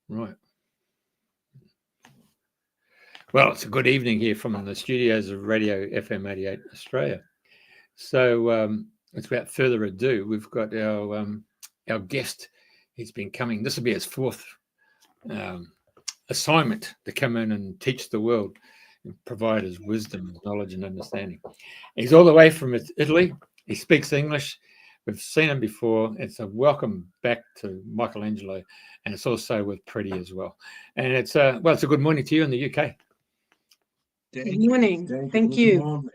Right. Well, it's a good evening here from the studios of Radio FM88 Australia. So, without further ado, we've got our guest. He's been coming. This will be his fourth assignment to come in and teach the world and provide his wisdom, knowledge, and understanding. He's all the way from Italy. He speaks English. We've seen him before. It's a welcome back to Michelangelo, and it's also with Priti as well. And it's a good morning to you in the UK. Good morning. Thank you.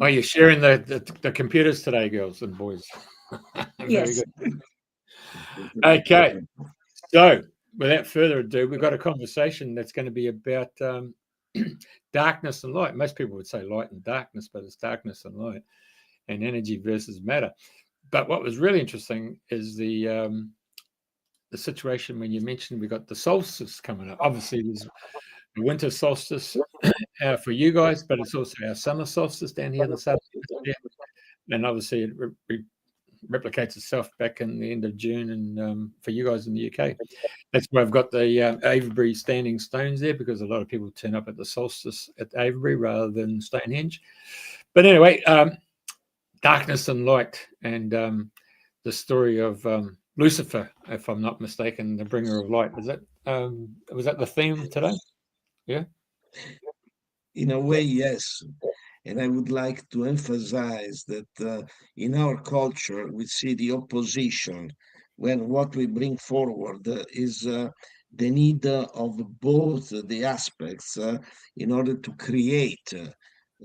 Are you sharing the computers today, girls and boys? Yes. Good. Okay. So, without further ado, we've got a conversation that's going to be about darkness and light. Most people would say light and darkness, but it's darkness and light, and energy versus matter. But what was really interesting is the situation when you mentioned we got the solstice coming up. Obviously, there's the winter solstice for you guys, but it's also our summer solstice down here in the southern hemisphere. And obviously it replicates itself back in the end of June and for you guys in the UK. That's why I've got the Avebury standing stones there, because a lot of people turn up at the solstice at Avebury rather than Stonehenge. But anyway, darkness and light, and the story of Lucifer, if I'm not mistaken, the bringer of light. Was that the theme today? Yeah. In a way, yes. And I would like to emphasize that in our culture, we see the opposition when what we bring forward is the need of both the aspects in order to create,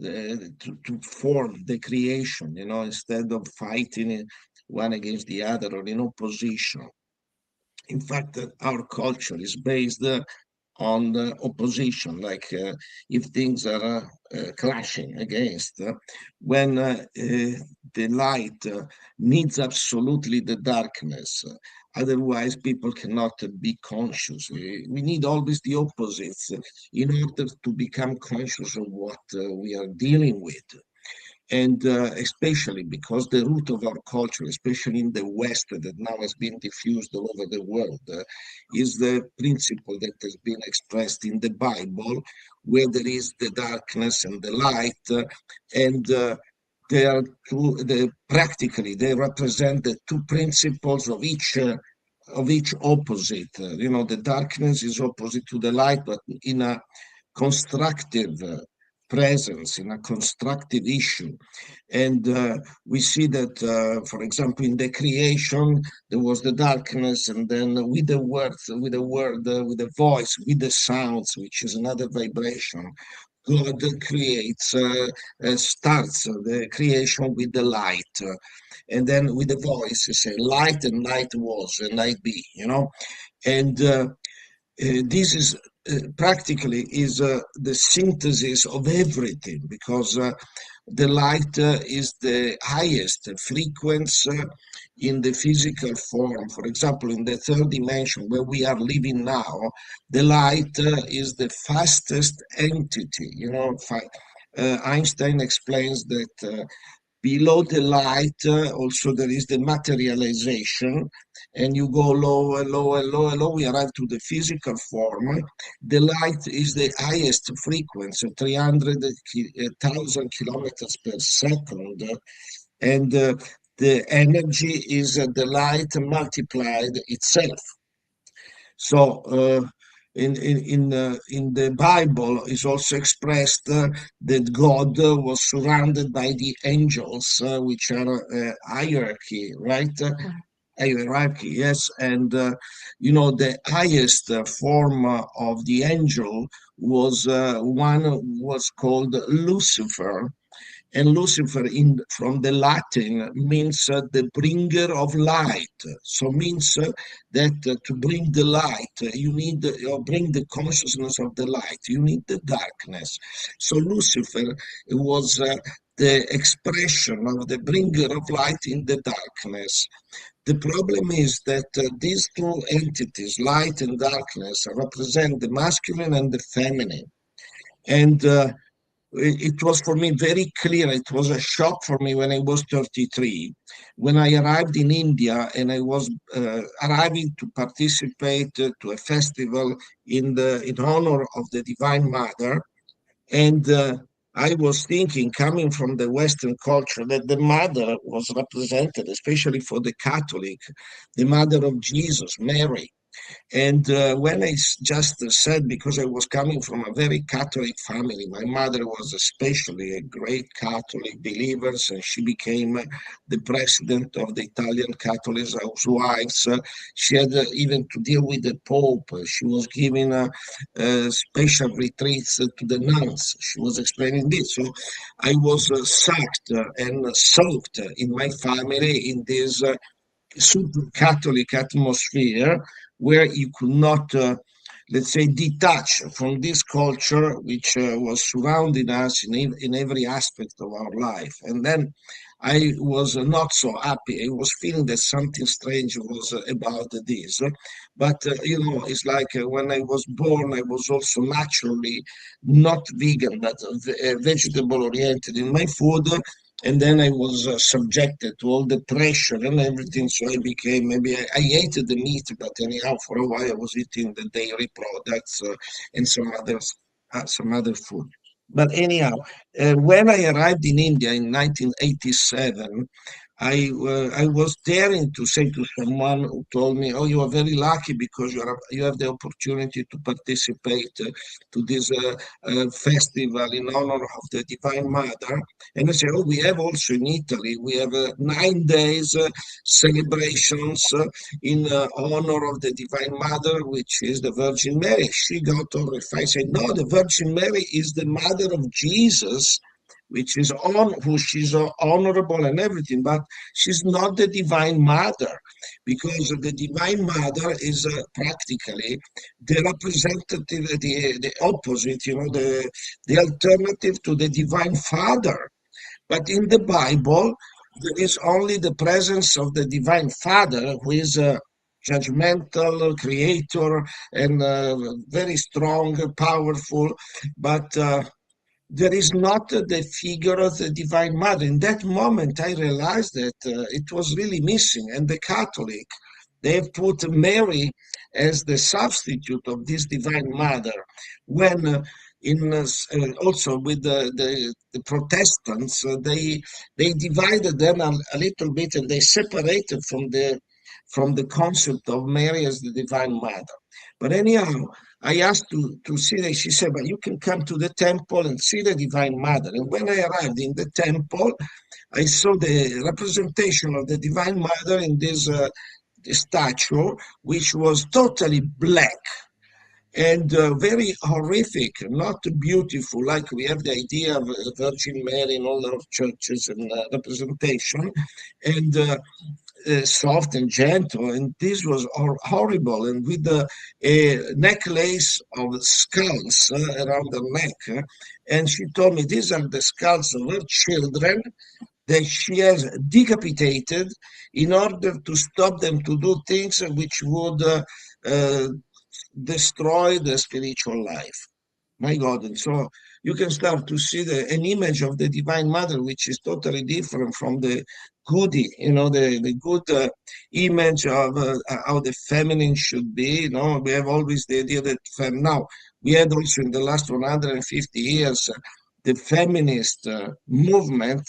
to form the creation, instead of fighting one against the other or in opposition. In fact, our culture is based on the opposition, like if things are clashing against, when the light needs absolutely the darkness, otherwise people cannot be conscious. We need always the opposites in order to become conscious of what we are dealing with. And especially because the root of our culture, especially in the West, that now has been diffused all over the world, is the principle that has been expressed in the Bible, where there is the darkness and the light, and they are practically they represent the two principles of each opposite. The darkness is opposite to the light, but in a constructive presence, in a constructive issue. And we see that, for example, in the creation, there was the darkness, and then with the voice, with the sounds, which is another vibration, God creates, starts the creation with the light. And then with the voice, you say, light, and light was, and light be, And this is practically is the synthesis of everything, because the light is the highest frequency in the physical form. For example, in the third dimension where we are living now, the light is the fastest entity. Einstein explains that below the light, also there is the materialization, and you go lower, lower, lower, lower, we arrive to the physical form. The light is the highest frequency, 300,000 kilometers per second, and the energy is the light multiplied itself. So in the Bible is also expressed that God was surrounded by the angels, which are hierarchy, right? Hierarchy, yes. And the highest form of the angel was called Lucifer. And Lucifer, from the Latin, means the bringer of light. So means that to bring the light, you need bring the consciousness of the light. You need the darkness. So Lucifer was the expression of the bringer of light in the darkness. The problem is that these two entities, light and darkness, represent the masculine and the feminine. And it was for me very clear. It was a shock for me when I was 33, when I arrived in India, and I was arriving to participate to a festival in honor of the Divine Mother. And I was thinking, coming from the Western culture, that the mother was represented, especially for the Catholic, the mother of Jesus, Mary. And when I just said, because I was coming from a very Catholic family, my mother was especially a great Catholic believer, and she became the president of the Italian Catholic Housewives. She had even to deal with the Pope. She was giving special retreats to the nuns. She was explaining this. So I was sucked and soaked in my family in this super Catholic atmosphere, where you could not, let's say, detach from this culture which was surrounding us in every aspect of our life. And then I was not so happy. I was feeling that something strange was about this. But, it's like when I was born, I was also naturally not vegan, but vegetable oriented in my food. And then I was subjected to all the pressure and everything. So I became, maybe I hated the meat, but anyhow, for a while I was eating the dairy products and some other food. But anyhow, when I arrived in India in 1987, I was daring to say to someone who told me, "Oh, you are very lucky because you have the opportunity to participate to this festival in honor of the Divine Mother." And I said, "Oh, we have also in Italy, we have 9 days celebrations in honor of the Divine Mother, which is the Virgin Mary." She got horrified. I said, "No, the Virgin Mary is the mother of Jesus, which is she's honorable and everything, but she's not the Divine Mother, because the Divine Mother is practically the representative, the opposite, the alternative to the Divine Father. But in the Bible, there is only the presence of the Divine Father, who is a judgmental creator and very strong, powerful, but there is not the figure of the Divine Mother. In that moment, I realized that it was really missing. And the Catholic, they have put Mary as the substitute of this Divine Mother, when also with the Protestants, they divided them a little bit, and they separated from the concept of Mary as the Divine Mother. But anyhow, I asked to see that. She said, "But you can come to the temple and see the Divine Mother." And when I arrived in the temple, I saw the representation of the Divine Mother in this statue, which was totally black and very horrific, not beautiful, like we have the idea of Virgin Mary in all our churches and representation, and soft and gentle, and this was horrible, and with a necklace of skulls around the neck. And she told me these are the skulls of her children that she has decapitated in order to stop them to do things which would destroy the spiritual life. My God. And so you can start to see an image of the Divine Mother, which is totally different from the goody, the good image of how the feminine should be. We have always the idea that now we had also in the last 150 years the feminist movement,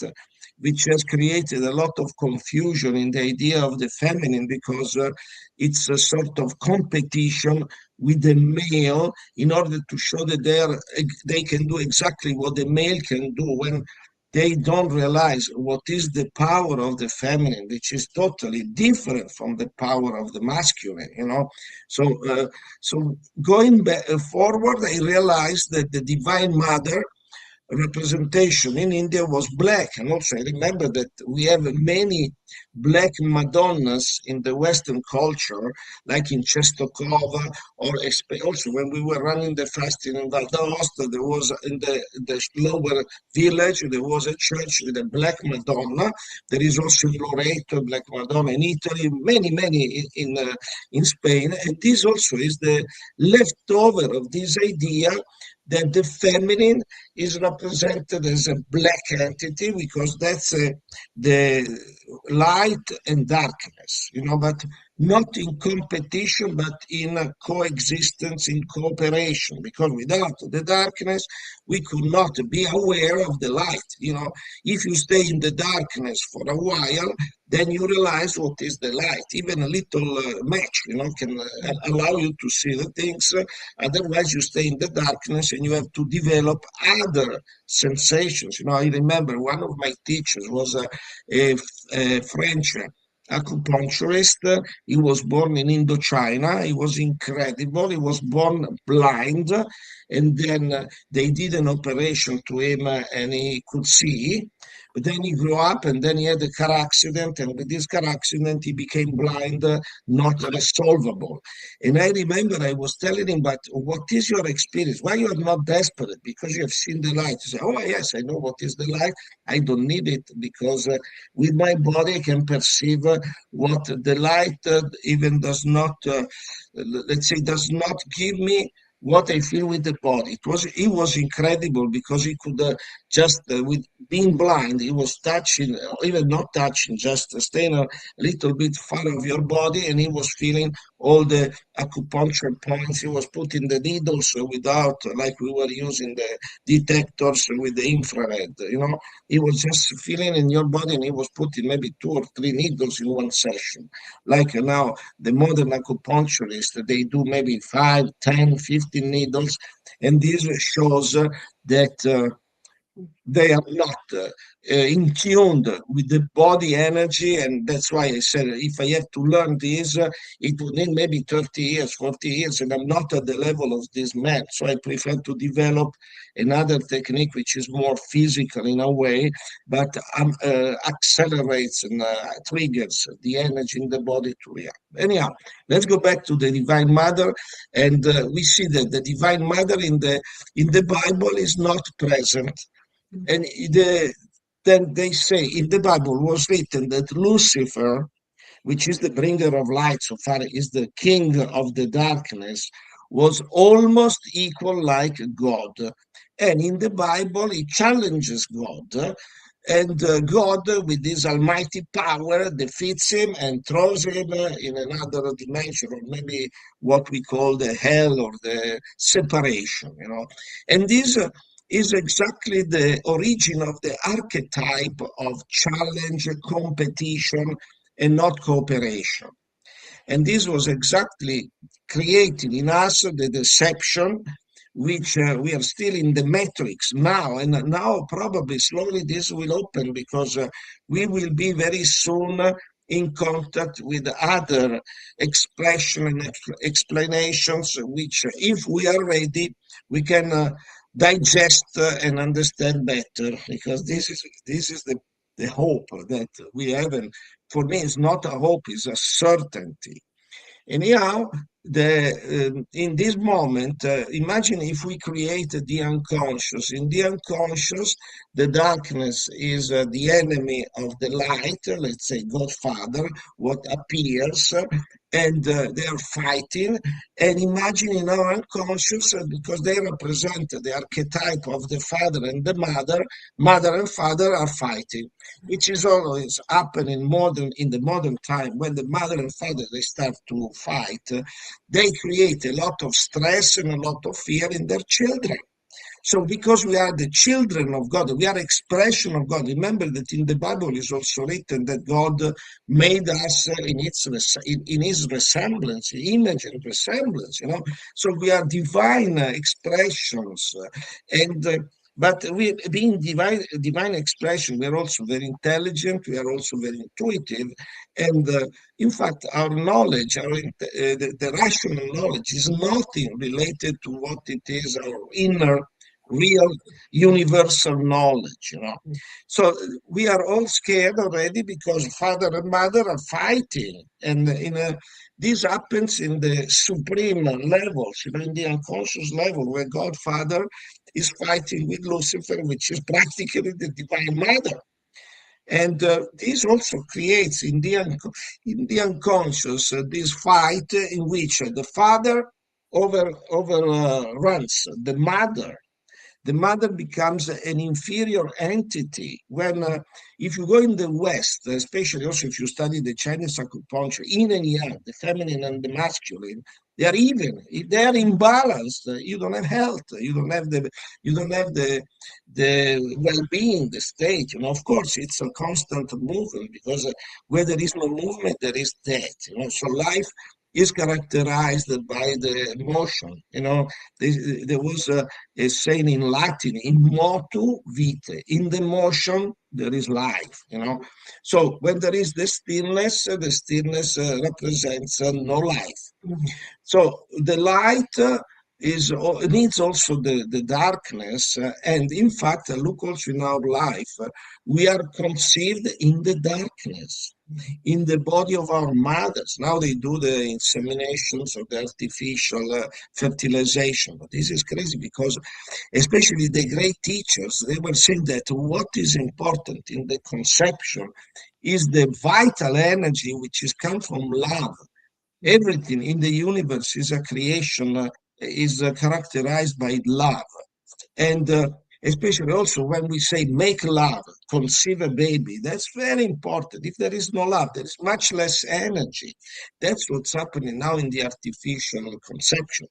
which has created a lot of confusion in the idea of the feminine, because it's a sort of competition with the male in order to show that they can do exactly what the male can do, when they don't realize what is the power of the feminine, which is totally different from the power of the masculine, So going forward, I realized that the Divine Mother representation in India was black. And also I remember that we have many black Madonnas in the Western culture, like in Czestochowa, or also when we were running the fasting in Valdosta, there was in the lower village, there was a church with a black Madonna. There is also in Loreto, a black Madonna in Italy, many in Spain. And this also is the leftover of this idea that the feminine is represented as a black entity, because that's the light and darkness, but not in competition, but in a coexistence, in cooperation, because without the darkness, we could not be aware of the light. If you stay in the darkness for a while, then you realize what is the light. Even a little match, can allow you to see the things. Otherwise, you stay in the darkness and you have to develop other sensations. I remember one of my teachers was a French acupuncturist. He was born in Indochina. He was incredible. He was born blind, and then they did an operation to him and he could see. But then he grew up and then he had a car accident, and with this car accident he became blind, not resolvable. And I remember I was telling him, but what is your experience? Why you are not desperate? Because you have seen the light. He said, oh yes, I know what is the light. I don't need it, because with my body I can perceive what the light even does not, let's say, does not give me what I feel with the body. It was incredible, because he could just, with being blind, he was touching, even not touching, just staying a little bit far of your body, and he was feeling all the acupuncture points. He was putting the needles without, like we were using the detectors with the infrared, He was just feeling in your body, and he was putting maybe 2 or 3 needles in one session. Like now, the modern acupuncturists, they do maybe 5, 10, 15 needles, and this shows that they are not in tune with the body energy. And that's why I said, if I have to learn this, it would need maybe 30 years, 40 years, and I'm not at the level of this man. So I prefer to develop another technique which is more physical in a way, but accelerates and triggers the energy in the body to react. Anyhow, let's go back to the Divine Mother, and we see that the Divine Mother in the Bible is not present. And then they say in the Bible was written that Lucifer, which is the bringer of light, so far is the king of the darkness, was almost equal like God. And in the Bible, he challenges God, and God, with his almighty power, defeats him and throws him in another dimension, or maybe what we call the hell or the separation, And this is exactly the origin of the archetype of challenge, competition, and not cooperation. And this was exactly creating in us the deception, which we are still in the matrix now. And now probably slowly this will open, because we will be very soon in contact with other expression and explanations, which if we are ready, we can digest and understand better, because this is the hope that we have. And for me, it's not a hope, it's a certainty. Anyhow, in this moment, imagine if we create the unconscious. In the unconscious, the darkness is the enemy of the light, let's say Godfather, what appears, and they are fighting. And imagine in our unconscious, because they represent the archetype of the father and the mother and father are fighting, which is always happening in the modern time. When the mother and father, they start to fight, they create a lot of stress and a lot of fear in their children. So because we are the children of God, we are expression of God. Remember that in the Bible is also written that God made us in his resemblance, image and resemblance, So we are divine expressions. But we, being divine expression, we are also very intelligent, we are also very intuitive. And in fact, our knowledge, the rational knowledge is nothing related to what it is, our inner real universal knowledge, So we are all scared already because father and mother are fighting, and this happens in the supreme levels, in the unconscious level, where Godfather is fighting with Lucifer, which is practically the Divine Mother. And this also creates in the unconscious this fight in which the father overruns the mother. The mother becomes an inferior entity. When, if you go in the West, especially also if you study the Chinese acupuncture, yin and yang, the feminine and the masculine, they are even. If they are imbalanced, you don't have health. You don't have the well-being, the state. Of course, it's a constant movement, because where there is no movement, there is death. So life is characterized by the motion. There was a saying in Latin, in motu vitae, in the motion there is life. So when there is the stillness represents no life. So the light needs also the darkness, and in fact, look also in our life, we are conceived in the darkness, in the body of our mothers. Now they do the inseminations of the artificial fertilization, but this is crazy, because especially the great teachers, they were saying that what is important in the conception is the vital energy which is come from love. Everything in the universe is a creation, is characterized by love. And especially also when we say make love, conceive a baby, that's very important. If there is no love, there is much less energy. That's what's happening now in the artificial conception.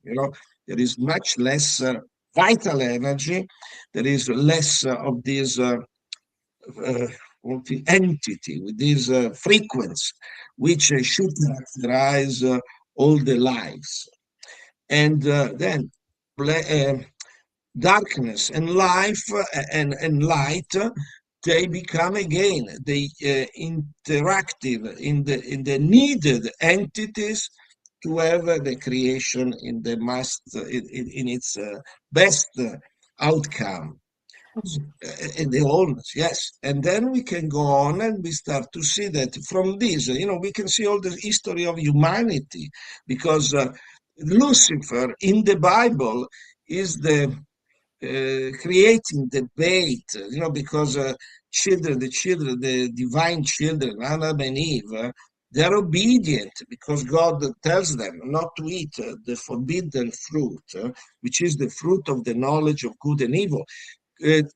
There is much less vital energy. There is less of this entity, with this frequency, which should characterize all the lives. And then darkness and life and light, they become again the interactive in the needed entities to have the creation in the in its best outcome. In the wholeness, yes. And then we can go on and we start to see that from this, we can see all the history of humanity, because Lucifer in the Bible is the creating the bait, because the divine children, Adam and Eve, they're obedient because God tells them not to eat the forbidden fruit, which is the fruit of the knowledge of good and evil.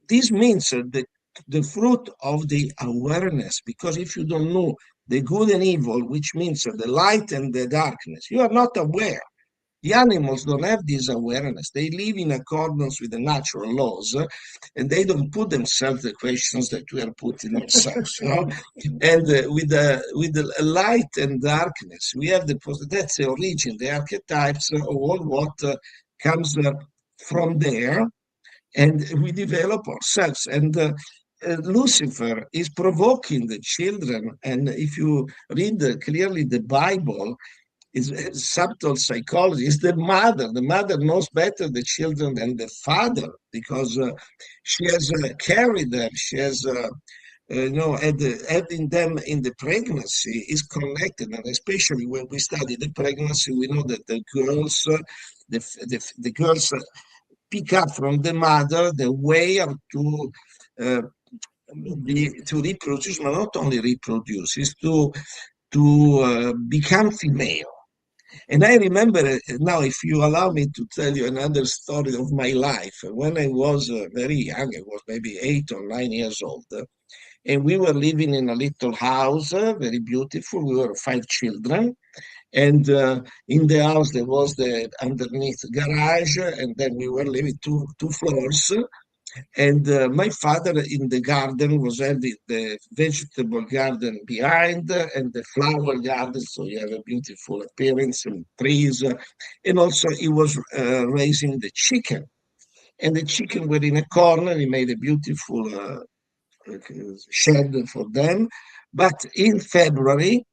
This means the fruit of the awareness, because if you don't know the good and evil, which means the light and the darkness, you are not aware. The animals don't have this awareness. They live in accordance with the natural laws, and they don't put themselves the questions that we are putting ourselves. And with the light and darkness, we have that's the origin, the archetypes of all what comes from there. And we develop ourselves. And Lucifer is provoking the children. And if you read clearly the Bible, is subtle psychology. Is the mother. The mother knows better the children than the father, because she has carried them. She has, having them in the pregnancy is connected. And especially when we study the pregnancy, we know that the girls, the girls pick up from the mother the way to reproduce, but not only reproduce, is to become female. And I remember now, if you allow me to tell you another story of my life, when I was very young, I was maybe 8 or 9 years old, and we were living in a little house, very beautiful. We were 5 children. And in the house, there was the underneath garage, and then we were living two floors. And my father in the garden was having the vegetable garden behind and the flower garden, so you have a beautiful appearance and trees. And also he was raising the chicken. And the chicken were in a corner. He made a beautiful shed for them. But in February,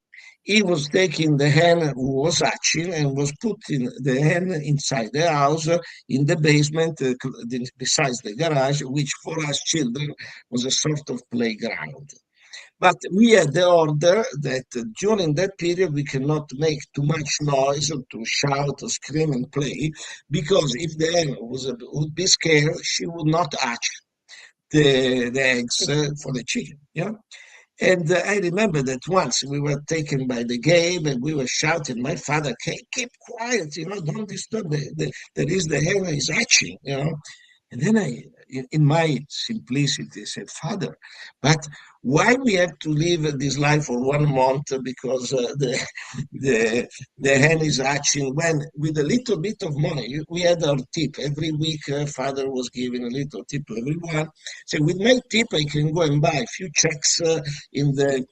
he was taking the hen who was hatching and was putting the hen inside the house in the basement besides the garage, which for us children was a sort of playground. But we had the order that during that period we cannot make too much noise to shout or scream and play, because if the hen would be scared, she would not hatch the eggs for the chicken. And I remember that once we were taken by the game and we were shouting. My father keep quiet, don't disturb. There is the hen is hatching, And then in my simplicity, said, Father, but why we have to live this life for 1 month because the hen is hatching when with a little bit of money, we had our tip. Every week, Father was giving a little tip to everyone. So with my tip, I can go and buy a few chicks in the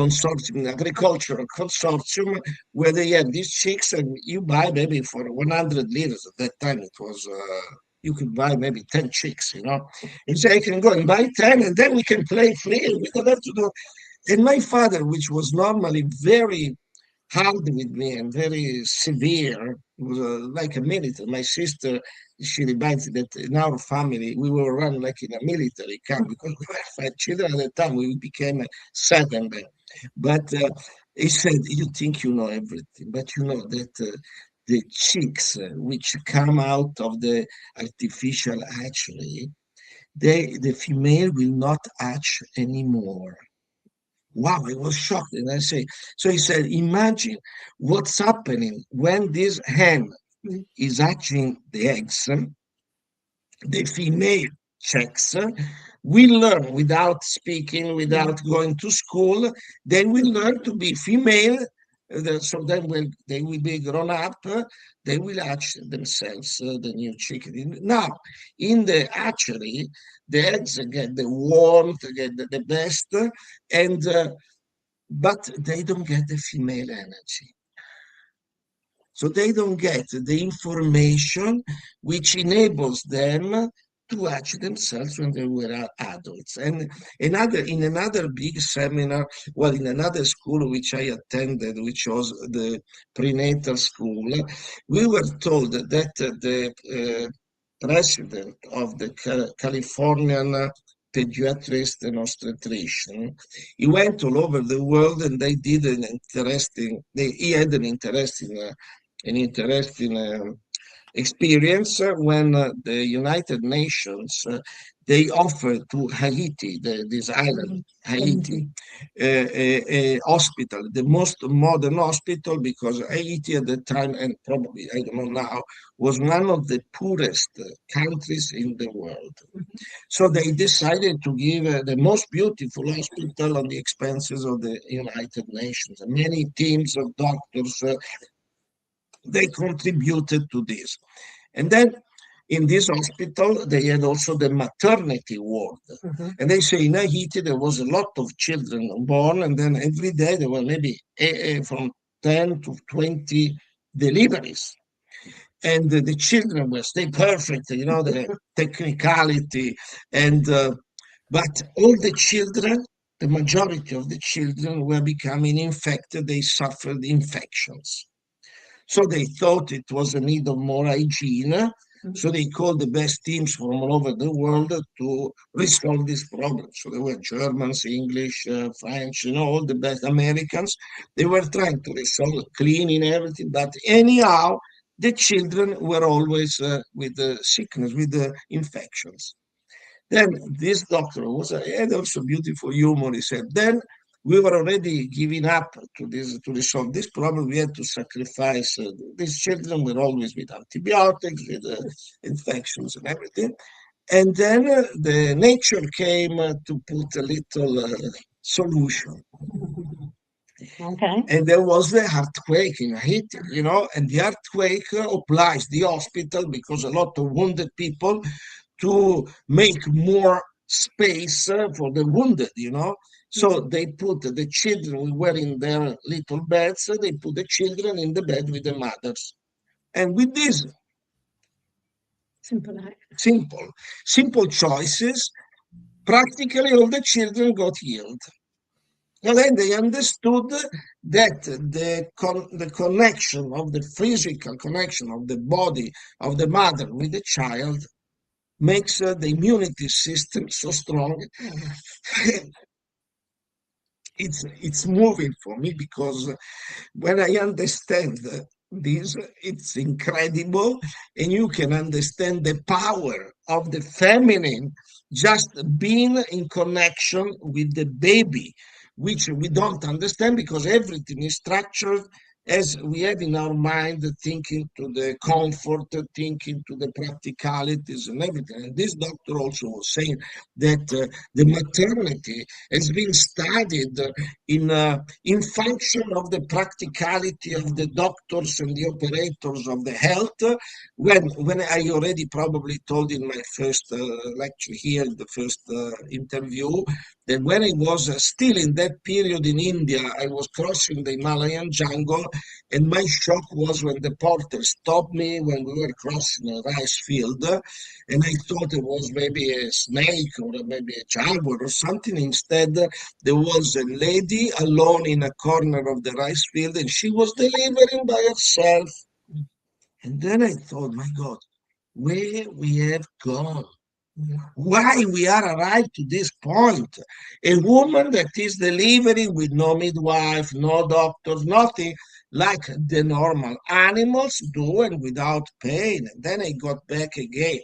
consortium, agricultural consortium, where they have these chicks, and you buy maybe for 100 liras. At that time, it was you could buy maybe 10 chicks, and so I can go and buy 10, and then we can play free. We don't have to do. And my father, which was normally very hard with me and very severe, was like a military. My sister, she reminds me that in our family, we were run like in a military camp because we were 5 children at the time. We became 7 then. But he said, you think you know everything, but you know that the chicks which come out of the artificial hatchery, the female will not hatch anymore. Wow, I was shocked. And I say, so he said, imagine what's happening when this hen is hatching the eggs. The female chicks will learn without speaking, without going to school. They will learn to be female. So then when they will be grown up, they will hatch themselves, the new chicken. Now, in the hatchery, the eggs get the warmth, get the best, and but they don't get the female energy. So they don't get the information which enables them to hatch themselves when they were adults. And in another big seminar, well, in another school which I attended, which was the prenatal school, we were told that the president of the Californian pediatrist and obstetrician, he went all over the world, and they did he had an interesting experience when the United Nations they offered to Haiti, this island, Haiti, a hospital, the most modern hospital, because Haiti at the time, and probably, I don't know now, was one of the poorest countries in the world. So they decided to give the most beautiful hospital on the expenses of the United Nations. And many teams of doctors, they contributed to this. And then in this hospital, they had also the maternity ward. And they say in Haiti, there was a lot of children born, and then every day there were maybe from 10 to 20 deliveries. And the children were stay perfect, the technicality. And but all the children, the majority of the children were becoming infected. They suffered infections. So they thought it was a need of more hygiene. So they called the best teams from all over the world to resolve this problem. So there were Germans, English, French, all the best Americans. They were trying to resolve cleaning everything. But anyhow, the children were always with the sickness, with the infections. Then this doctor had also beautiful humor. He said, then we were already giving up to resolve this problem. We had to sacrifice. These children were always with antibiotics, with infections and everything. And then the nature came to put a little solution. Okay. And there was the earthquake in Haiti, and the earthquake obliged the hospital, because a lot of wounded people, to make more space for the wounded, So they put the children, we were in their little beds, they put the children in the bed with the mothers. And with this simple choices, practically all the children got healed. And then they understood that the connection of the physical connection of the body of the mother with the child makes the immunity system so strong. It's moving for me, because when I understand this, it's incredible, and you can understand the power of the feminine just being in connection with the baby, which we don't understand because everything is structured as we have in our mind, thinking to the comfort, thinking to the practicalities and everything. And this doctor also was saying that the maternity has been studied in function of the practicality of the doctors and the operators of the health. When I already probably told in my first lecture here, the first interview, that when I was still in that period in India, I was crossing the Himalayan jungle, and my shock was when the porter stopped me when we were crossing a rice field, and I thought it was maybe a snake or maybe a jaguar or something. Instead, there was a lady alone in a corner of the rice field, and she was delivering by herself. And then I thought, my God, where we have gone. Why we are arrived to this point? A woman that is delivering with no midwife, no doctors, nothing, like the normal animals do, and without pain. And then I got back again.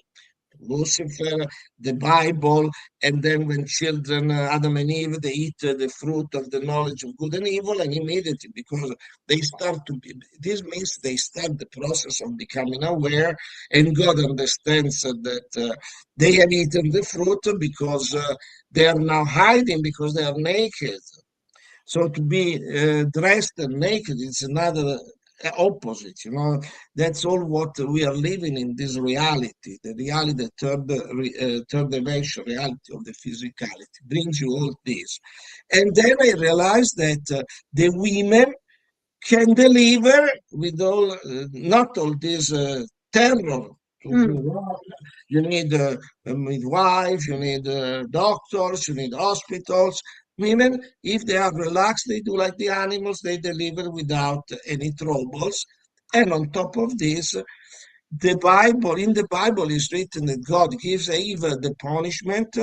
Lucifer, the Bible, and then when children, Adam and Eve, they eat the fruit of the knowledge of good and evil, and immediately, because they start to be, this means they start the process of becoming aware, and God understands that they have eaten the fruit because they are now hiding because they are naked. So to be dressed and naked is another opposite, you know. That's all what we are living in, this reality, the reality, the third dimension reality of the physicality brings you all this. And then I realized that the women can deliver with all, not all this terror. You need a midwife, you need doctors, you need hospitals. Women, if they are relaxed, they do like the animals, they deliver without any troubles. And on top of this, in the Bible is written that God gives Eve the punishment,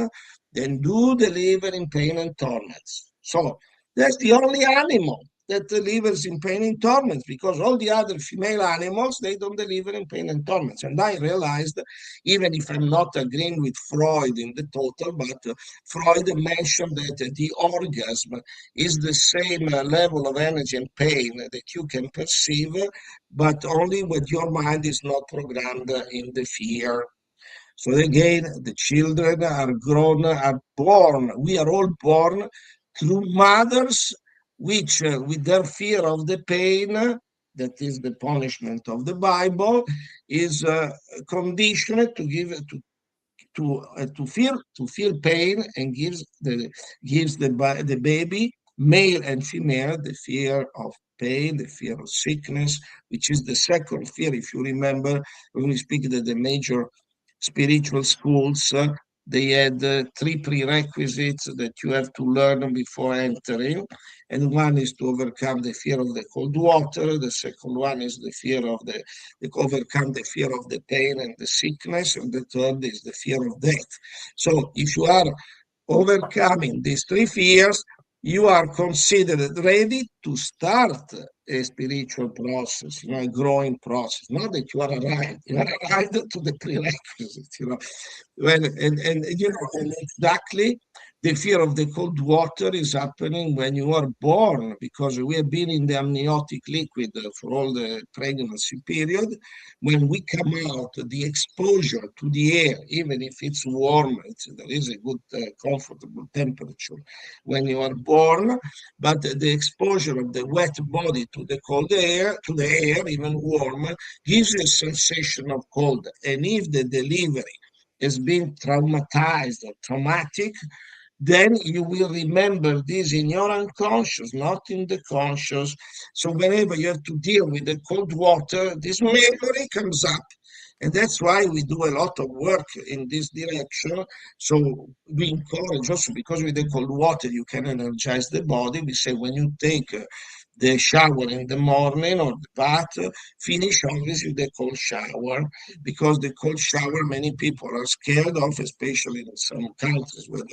then do deliver in pain and torments. So that's the only animal that delivers in pain and torments, because all the other female animals, they don't deliver in pain and torments. And I realized, even if I'm not agreeing with Freud in the total, but Freud mentioned that the orgasm is the same level of energy and pain that you can perceive, but only when your mind is not programmed in the fear. So again, the children are grown, are born. We are all born through mothers, which, with their fear of the pain, that is the punishment of the Bible, is conditioned to give to feel pain, and gives the baby, male and female, the fear of pain, the fear of sickness, which is the second fear. If you remember, when we speak that the major spiritual schools, they had three prerequisites that you have to learn before entering. And one is to overcome the fear of the cold water. The second one is the fear of overcome the fear of the pain and the sickness. And the third is the fear of death. So if you are overcoming these three fears, you are considered ready to start a spiritual process, a growing process. Not that you are arrived to the prerequisites, and exactly the fear of the cold water is happening when you are born, because we have been in the amniotic liquid for all the pregnancy period. When we come out, the exposure to the air, even if it's warm, there is a good, comfortable temperature when you are born, but the exposure of the wet body to the cold air, even warm, gives you a sensation of cold. And if the delivery has been traumatized or traumatic, then you will remember this in your unconscious, not in the conscious. So whenever you have to deal with the cold water, this memory comes up. And that's why we do a lot of work in this direction. So we encourage also, because with the cold water, you can energize the body. We say when you take the shower in the morning or the bath, finish always with the cold shower, because the cold shower many people are scared of, especially in some countries where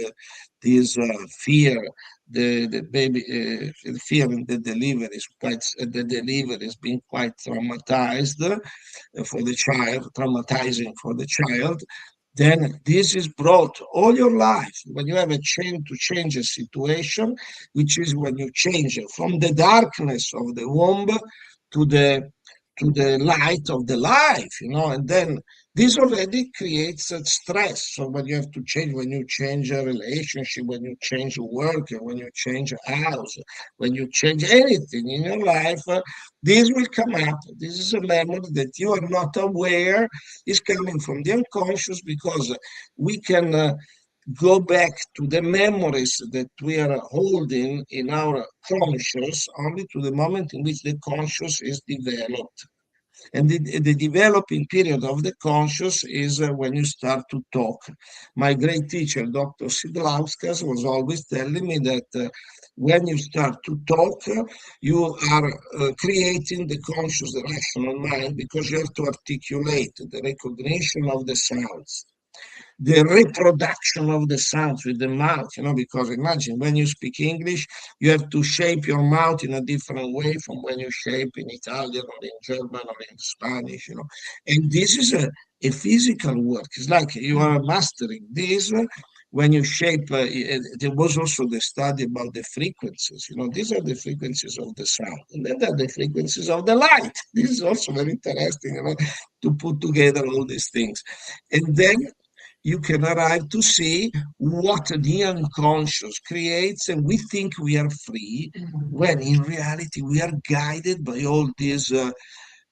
this fear, the baby fear in the delivery is quite, the delivery has been quite traumatized for the child, traumatizing for the child. Then this is brought all your life. When you have a change a situation, which is when you change from the darkness of the womb to the light of the life, and then this already creates a stress. So when you have to change, when you change a relationship, when you change work, when you change a house, when you change anything in your life, this will come up. This is a memory that you are not aware is coming from the unconscious, because we can go back to the memories that we are holding in our conscious only to the moment in which the conscious is developed. And the developing period of the conscious is when you start to talk. My great teacher, Dr. Sidlauskas, was always telling me that when you start to talk, you are creating the conscious, the rational mind, because you have to articulate the recognition of the sounds, the reproduction of the sounds with the mouth, because imagine when you speak English, you have to shape your mouth in a different way from when you shape in Italian or in German or in Spanish, And this is a physical work. It's like you are mastering this. When you shape, there was also the study about the frequencies. These are the frequencies of the sound, and then there are the frequencies of the light. This is also very interesting, to put together all these things. And then you can arrive to see what the unconscious creates, and we think we are free, when in reality we are guided by all these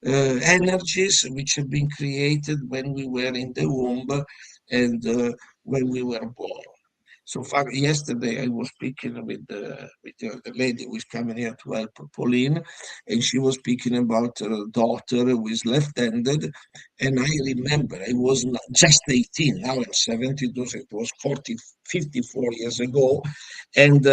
energies which have been created when we were in the womb and when we were born. So far, yesterday I was speaking with the lady who is coming here to help, Pauline, and she was speaking about her daughter who is left-handed. And I remember I was just 18, now I'm 70, it was 54 years ago. And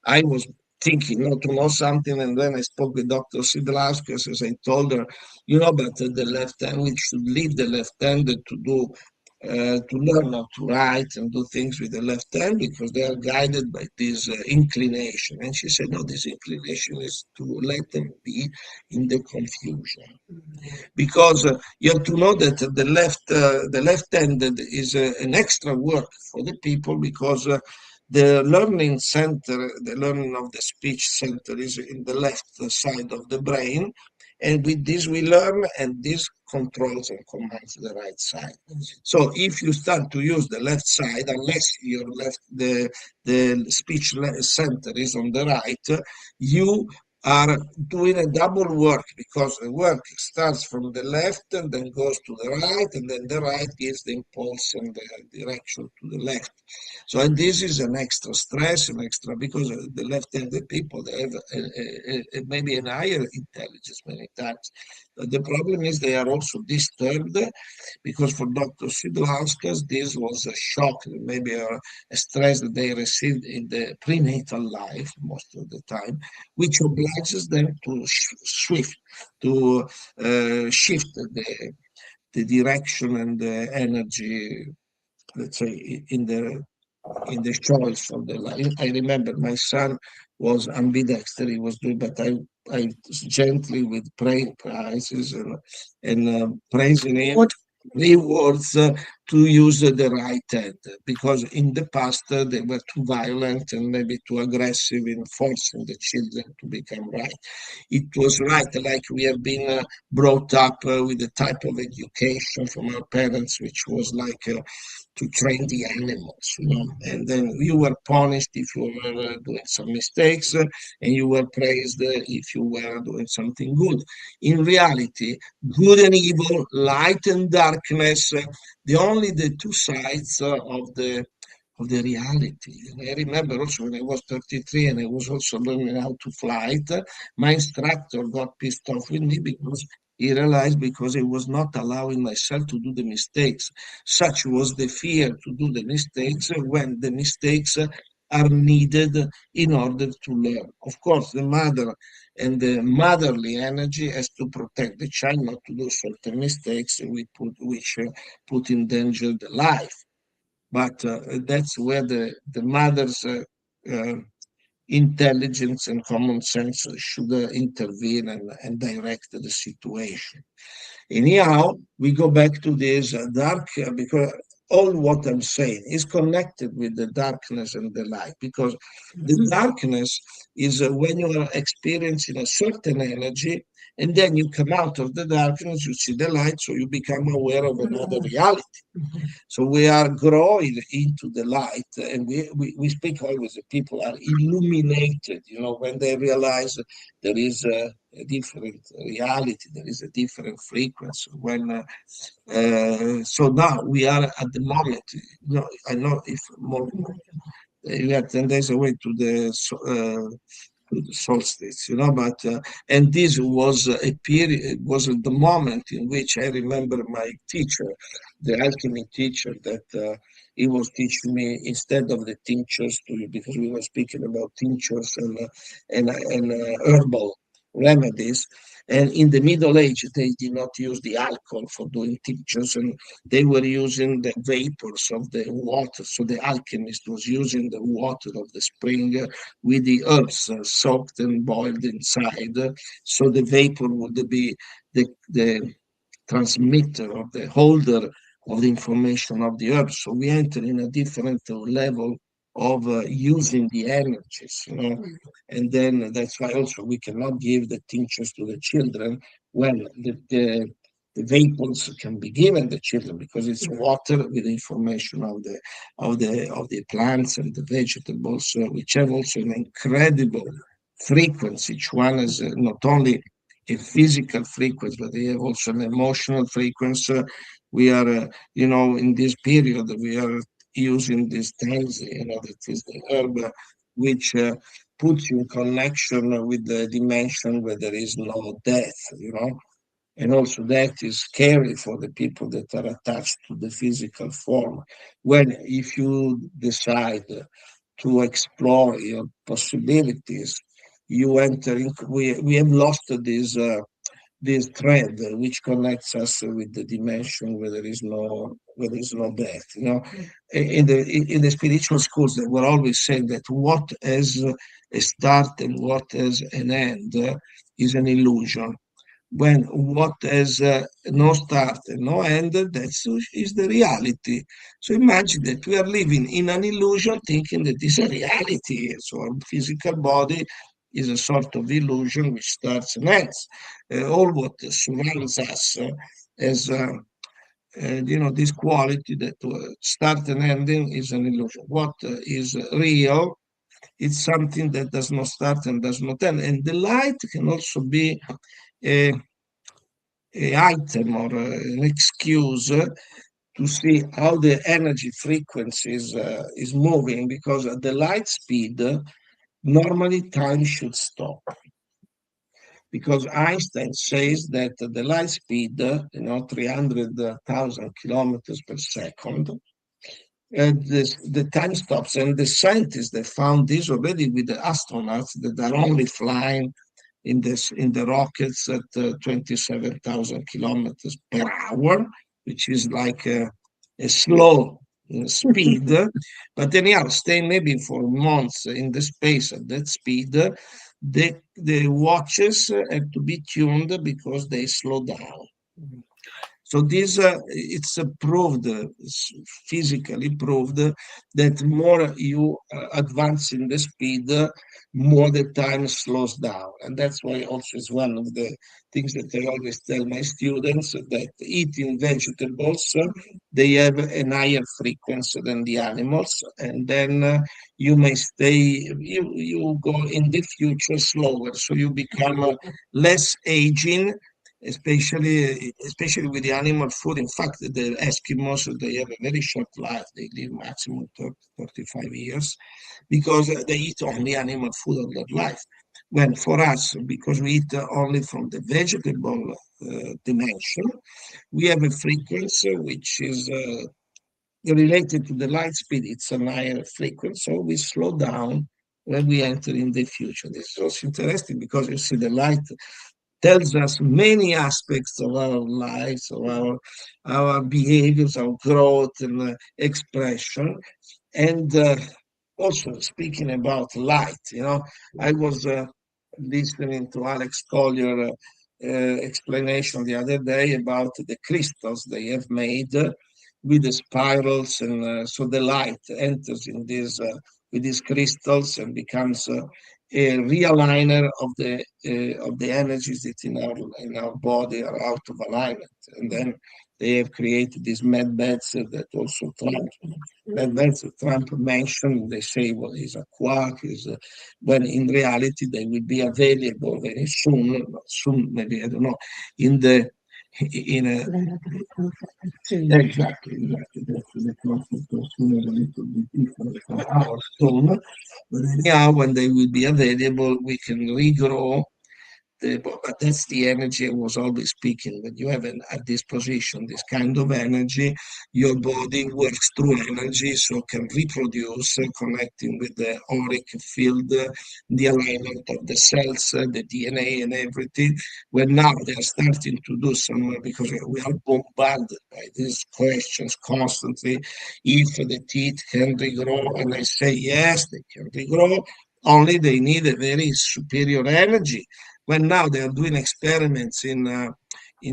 I was thinking to know something, and then I spoke with Dr. Sidlauskas, as I told her, but the left hand, we should leave the left-handed to learn how to write and do things with the left hand, because they are guided by this inclination. And she said, no, this inclination is to let them be in the confusion. Because you have to know that the left-handed is an extra work for the people, because the learning center, the learning of the speech center is in the left side of the brain. And with this we learn, and this controls and commands the right side. So if you start to use the left side, unless your the speech center is on the right, you are doing a double work, because the work starts from the left and then goes to the right, and then the right gives the impulse and the direction to the left. So, and this is an extra stress, because the left-handed people, they have maybe an higher intelligence many times. But the problem is they are also disturbed, because for Dr. Sidlauskas, this was a shock, maybe a stress that they received in the prenatal life most of the time, which obliges them to shift the direction and the energy, let's say, in the choice of the life. I remember my son was ambidextrous, he was doing, but I gently, with praying prizes and praising him, rewards to use the right hand, because in the past they were too violent and maybe too aggressive in forcing the children to become right. It was right, like we have been brought up with the type of education from our parents, which was like to train the animals, and then you were punished if you were doing some mistakes, and you were praised if you were doing something good. In reality, good and evil, light and darkness, the two sides of the reality. And I remember also when I was 33 and I was also learning how to fly, my instructor got pissed off with me, because he realized, because I was not allowing myself to do the mistakes. Such was the fear to do the mistakes, when the mistakes are needed in order to learn. Of course, the mother and the motherly energy has to protect the child not to do certain mistakes which put in danger the life. But that's where the mother's intelligence and common sense should intervene and direct the situation. Anyhow, we go back to this dark, because all what I'm saying is connected with the darkness and the light, because the darkness is when you are experiencing a certain energy, and then you come out of the darkness, you see the light, so you become aware of another reality. So we are growing into the light, and we speak always that people are illuminated, when they realize there is a different reality, there is a different frequency. So now we are at the moment, I know if more, we are 10 days away to the solstice, but and this was a period, was the moment in which I remember my teacher, the alchemy teacher, that he was teaching me, instead of the tinctures, because we were speaking about tinctures and herbal remedies. And in the Middle Age, they did not use the alcohol for doing tinctures, and they were using the vapors of the water. So the alchemist was using the water of the spring with the herbs soaked and boiled inside. So the vapor would be the transmitter or the holder of the information of the herbs. So we enter in a different level of using the energies, and then that's why also we cannot give the tinctures to the children when the vapors can be given the children, because it's water with information of the plants and the vegetables, which have also an incredible frequency. Each one is not only a physical frequency, but they have also an emotional frequency. We are, in this period, we are using these things, that is the herb, which puts you in connection with the dimension where there is no death, and also that is scary for the people that are attached to the physical form. If you decide to explore your possibilities, you enter in, we have lost this thread which connects us with the dimension where there is no death. In the spiritual schools, they were always saying that what has a start and what has an end is an illusion. When what has no start and no end, that is the reality. So imagine that we are living in an illusion, thinking that this is a reality. So our physical body is a sort of illusion which starts and ends. All what surrounds us as this quality that start and ending is an illusion. What is real, it's something that does not start and does not end. And the light can also be a item or an excuse to see how the energy frequency is moving, because at the light speed, normally time should stop. Because Einstein says that the light speed, 300,000 kilometers per second, the time stops. And the scientists, they found this already with the astronauts that are only flying in the rockets at 27,000 kilometers per hour, which is like a slow speed. But anyhow, staying maybe for months in the space at that speed, the watches have to be tuned because they slow down. So this it's proved, physically proved, that more you advance in the speed, more the time slows down. And that's why also is one of the things that I always tell my students, that eating vegetables, they have a higher frequency than the animals. And then you may stay, you go in the future slower. So you become less aging, especially with the animal food. In fact, the Eskimos, they have a very short life. They live maximum 35 years because they eat only animal food all their life. When for us, because we eat only from the vegetable dimension, we have a frequency which is related to the light speed, it's a higher frequency, so we slow down when we enter in the future. This is also interesting because you see the light tells us many aspects of our lives, of our behaviors, our growth and expression. And also speaking about light, I was listening to Alex Collier explanation the other day about the crystals they have made with the spirals, and so the light enters in this with these crystals and becomes a realigner of the energies that in our body are out of alignment. And then they have created these med beds that also Trump mentioned. They say, well, is a quark, when in reality they will be available very soon, maybe, I don't know, in a exactly. That's the concept of soon is a little bit different from our soon. But anyhow, when they will be available, we can regrow. But that's the energy I was always speaking. When you have at disposition this kind of energy, your body works through energy, so can reproduce, connecting with the auric field, the alignment of the cells, the DNA and everything. When now they are starting to do some, because we are bombarded by these questions constantly, if the teeth can regrow, and I say, yes, they can regrow, only they need a very superior energy. When now they are doing experiments in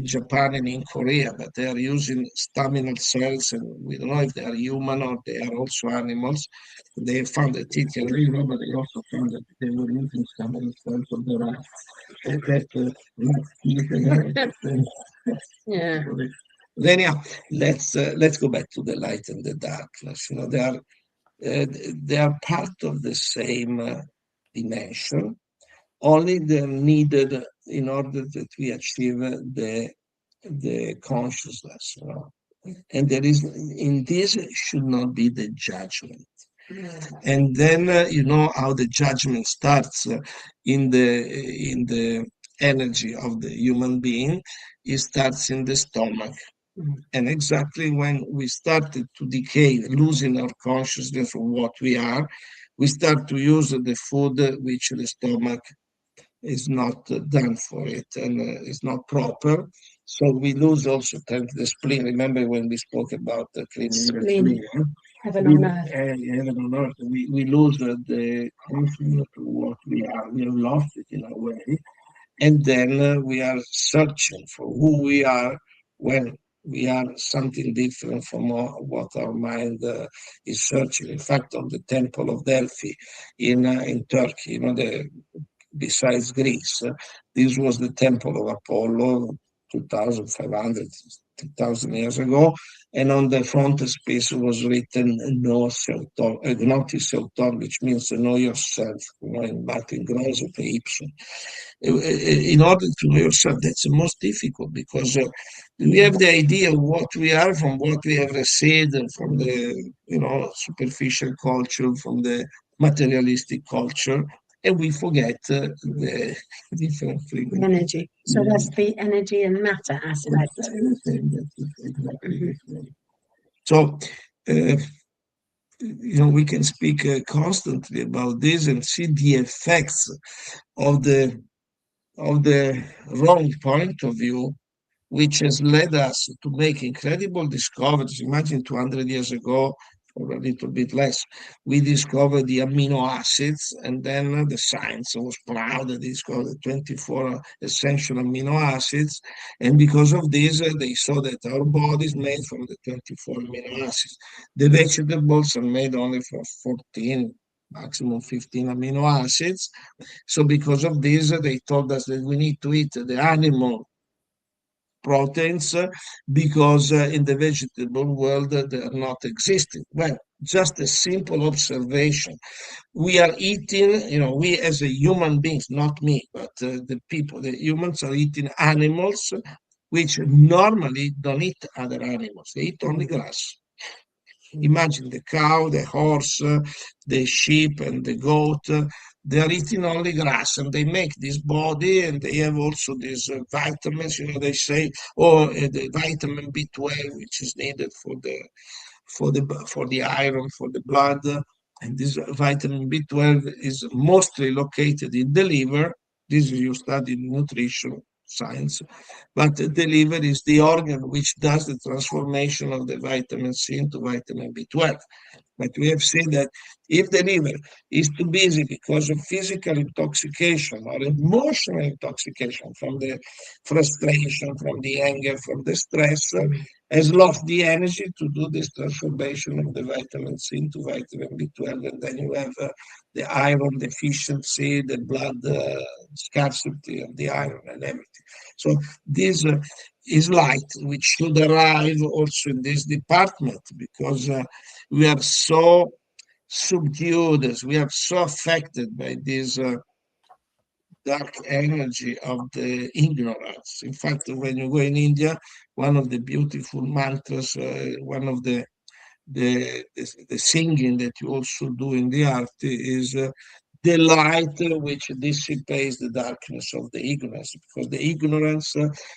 Japan and in Korea, but they are using staminal cells, and we don't know if they are human or they are also animals. They found that it can regrow, but they also found that they were using staminal cells of the rat. Yeah. Then let's go back to the light and the darkness. They are part of the same dimension. Only they're needed in order that we achieve the consciousness. And there is, in this should not be the judgment. And then how the judgment starts in the energy of the human being. It starts in the stomach. And exactly when we started to decay, losing our consciousness of what we are, we start to use the food which the stomach is not done for it, and is not proper. So we lose also the spleen. Remember when we spoke about the cleaning the spleen? Heaven on earth. Heaven on earth. We lose the consciousness of what we are. We have lost it in a way. And then we are searching for who we are when we are something different from what our mind is searching. In fact, on the Temple of Delphi in Turkey, besides Greece, this was the temple of Apollo 2,500, 2,000 years ago. And on the frontispiece was written Gnotis Auton, which means know yourself, in Latin, Gnosete Ipsum. In order to know yourself, that's the most difficult, because we have the idea of what we are from what we have received from the superficial culture, from the materialistic culture, and we forget the different frequencies. Energy. So that's the energy and matter aspect. Exactly. So, we can speak constantly about this and see the effects of the wrong point of view, which has led us to make incredible discoveries. Imagine 200 years ago, or a little bit less, we discovered the amino acids, and then the science was proud that they discovered 24 essential amino acids. And because of this, they saw that our body is made from the 24 amino acids. The vegetables are made only from 14, maximum 15 amino acids. So because of this, they told us that we need to eat the animal proteins, because in the vegetable world they are not existing. Well, just a simple observation. We are eating, we as a human beings, not me, but the humans are eating animals which normally don't eat other animals. They eat only grass. Imagine the cow, the horse, the sheep, and the goat. They are eating only grass, and they make this body, and they have also these vitamins. They say, the vitamin B12, which is needed for the iron, for the blood. And this vitamin B12 is mostly located in the liver. This is you study in nutrition science, but the liver is the organ which does the transformation of the vitamin C into vitamin B12. But we have seen that if the liver is too busy because of physical intoxication or emotional intoxication from the frustration, from the anger, from the stress, has lost the energy to do this transformation of the vitamin C into vitamin B12, and then you have the iron deficiency, the blood scarcity of the iron and everything. So this is light which should arrive also in this department, because we are so subdued, as we are so affected by this dark energy of the ignorance. In fact, when you go in India, one of the beautiful mantras, one of the singing that you also do in the art is the light which dissipates the darkness of the ignorance, because the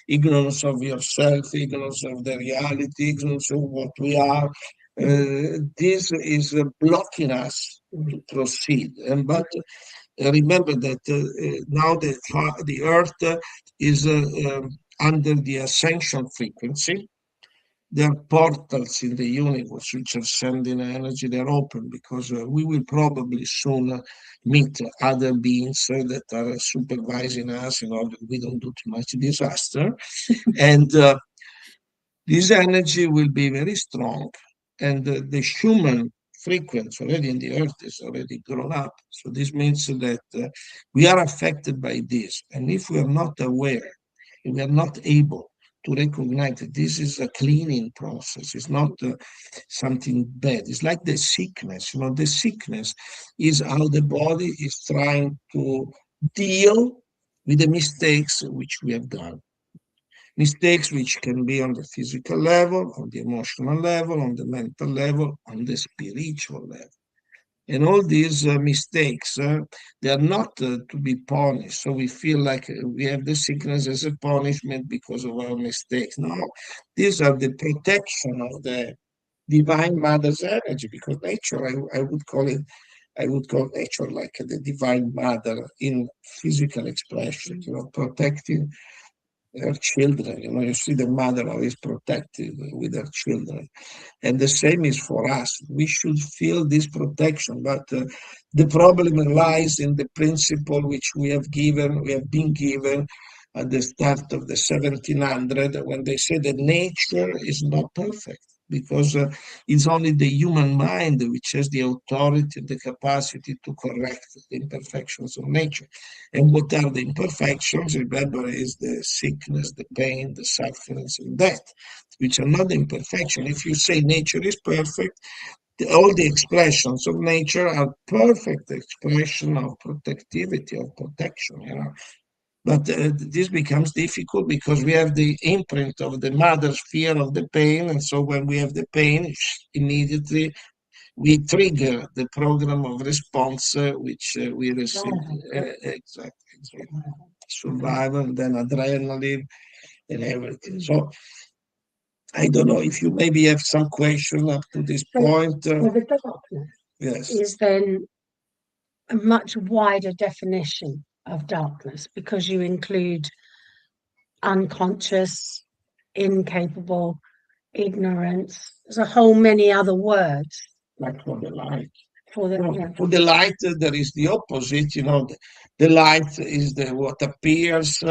ignorance of yourself, ignorance of the reality, ignorance of what we are, this is blocking us to proceed. But remember that now the earth is under the ascension frequency. There are portals in the universe which are sending energy. They're open because we will probably soon meet other beings that are supervising us in order we don't do too much disaster. And this energy will be very strong. And the human frequency already in the earth is already grown up. So this means that we are affected by this. And if we are not aware, if we are not able to recognize that this is a cleaning process, it's not something bad. It's like the sickness. The sickness is how the body is trying to deal with the mistakes which we have done. Mistakes which can be on the physical level, on the emotional level, on the mental level, on the spiritual level. And all these mistakes, they are not to be punished. So we feel like we have the sickness as a punishment because of our mistakes. No, these are the protection of the Divine Mother's energy, because nature, I would call nature like the Divine Mother in physical expression, protecting her children. You see the mother always protected with her children. And the same is for us. We should feel this protection, but the problem lies in the principle which we have been given at the start of the 1700, when they say that nature is not perfect, because it's only the human mind which has the authority, the capacity to correct the imperfections of nature. And what are the imperfections? Remember, is the sickness, the pain, the sufferings, and death, which are not the imperfection. If you say nature is perfect, all the expressions of nature are perfect expression of protectivity, of protection. But this becomes difficult because we have the imprint of the mother's fear of the pain. And so when we have the pain, immediately we trigger the program of response which we receive. Exactly. Survival, and then adrenaline and everything. So I don't know if you maybe have some question up to this point. So the darkness is then a much wider definition of darkness, because you include unconscious, incapable, ignorance. There's a whole many other words. Like for the light. For the light, there is the opposite. The light is what appears,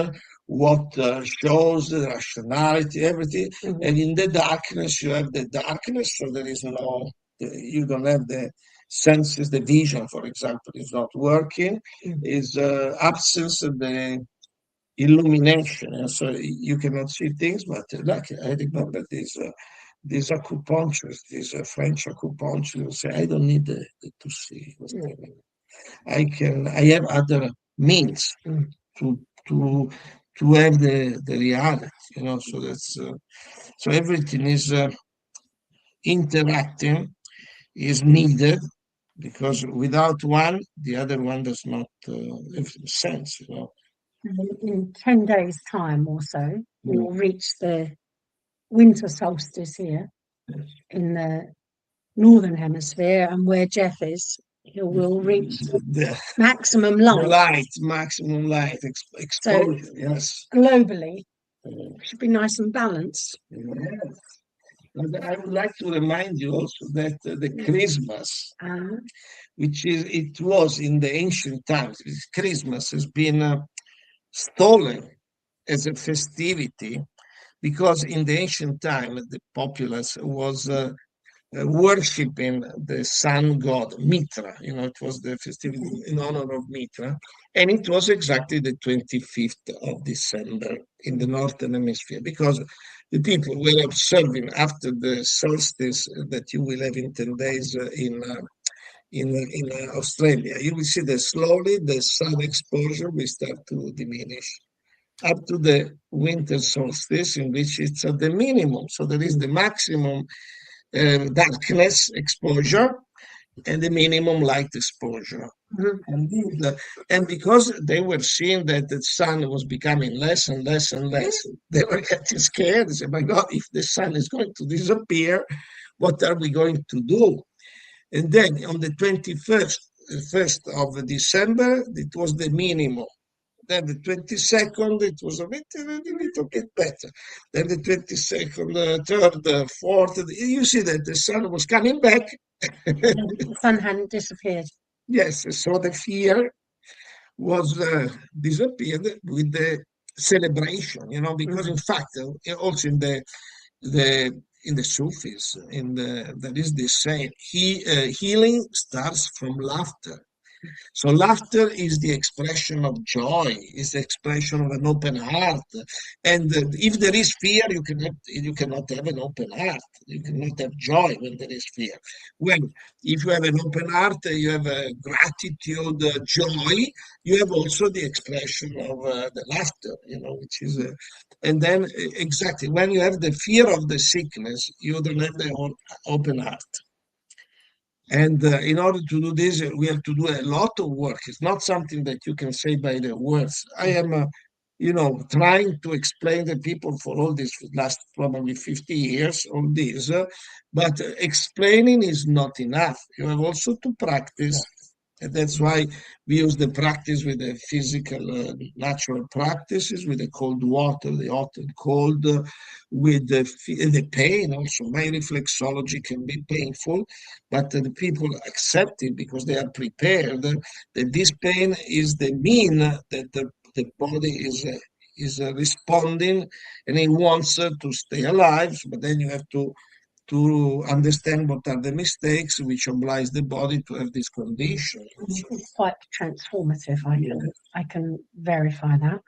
what shows the rationality, everything. Mm-hmm. And in the darkness, you have the darkness, so there is you don't have the senses, the vision, for example, is not working, is absence of the illumination, and so you cannot see things. But like I remember these acupuncturists, these French acupuncturists say, I don't need to see what's happening. I have other means to have the reality, so that's so everything is interacting, is needed, because without one, the other one does not have sense. In 10 days' time or so, we will reach the winter solstice here in the northern hemisphere, and where Jeff is, he will reach the maximum light. Maximum light exposure. So yes. globally, should be nice and balanced. Yes. And I would like to remind you also that the Christmas, which it was in the ancient times, Christmas has been stolen as a festivity, because in the ancient time the populace was worshipping the sun god Mitra. It was the festivity in honor of Mitra, and it was exactly the 25th of December in the northern hemisphere, because the people were observing after the solstice that you will have in 10 days in Australia. You will see that slowly the sun exposure will start to diminish up to the winter solstice, in which it's at the minimum. So there is the maximum darkness exposure and the minimum light exposure. And because they were seeing that the sun was becoming less and less and less, they were getting scared. They said, my God, if the sun is going to disappear, what are we going to do? And then on the 21st of December, it was the minimum. Then the 22nd, it was a little bit better. Then the 22nd, 3rd, 4th, you see that the sun was coming back. The sun hadn't disappeared. Yes, so the fear was disappeared with the celebration, because in fact, also in the Sufis, there is this saying, healing starts from laughter. So laughter is the expression of joy, is the expression of an open heart. And if there is fear, you cannot have an open heart. You cannot have joy when there is fear. If you have an open heart, you have gratitude, joy, you have also the expression of the laughter, which is, and then exactly, when you have the fear of the sickness, you don't have the open heart. And in order to do this, we have to do a lot of work. It's not something that you can say by the words. I am, trying to explain to people for all this last probably 50 years on this, but explaining is not enough. You have also to practice. And that's why we use the practice with the physical, natural practices, with the cold water, the hot and cold, with the pain also. My reflexology can be painful, but the people accept it because they are prepared that this pain is the mean that the body is responding, and it wants to stay alive. But then you have to understand what are the mistakes which oblige the body to have this condition. It's quite transformative. I can verify that.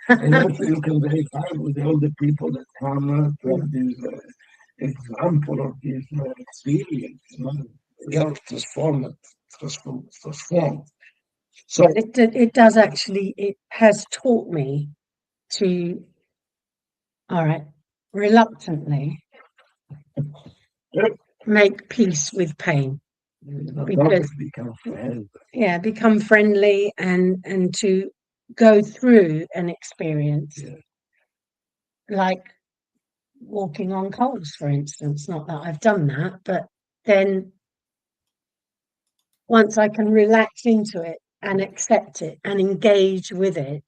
And also you can verify with all the people that come to have this example of this experience. They are transformed. So it does actually, it has taught me to, all right, reluctantly make peace with pain, because become friendly and to go through an experience, like walking on coals, for instance. Not that I've done that, but then once I can relax into it and accept it and engage with it,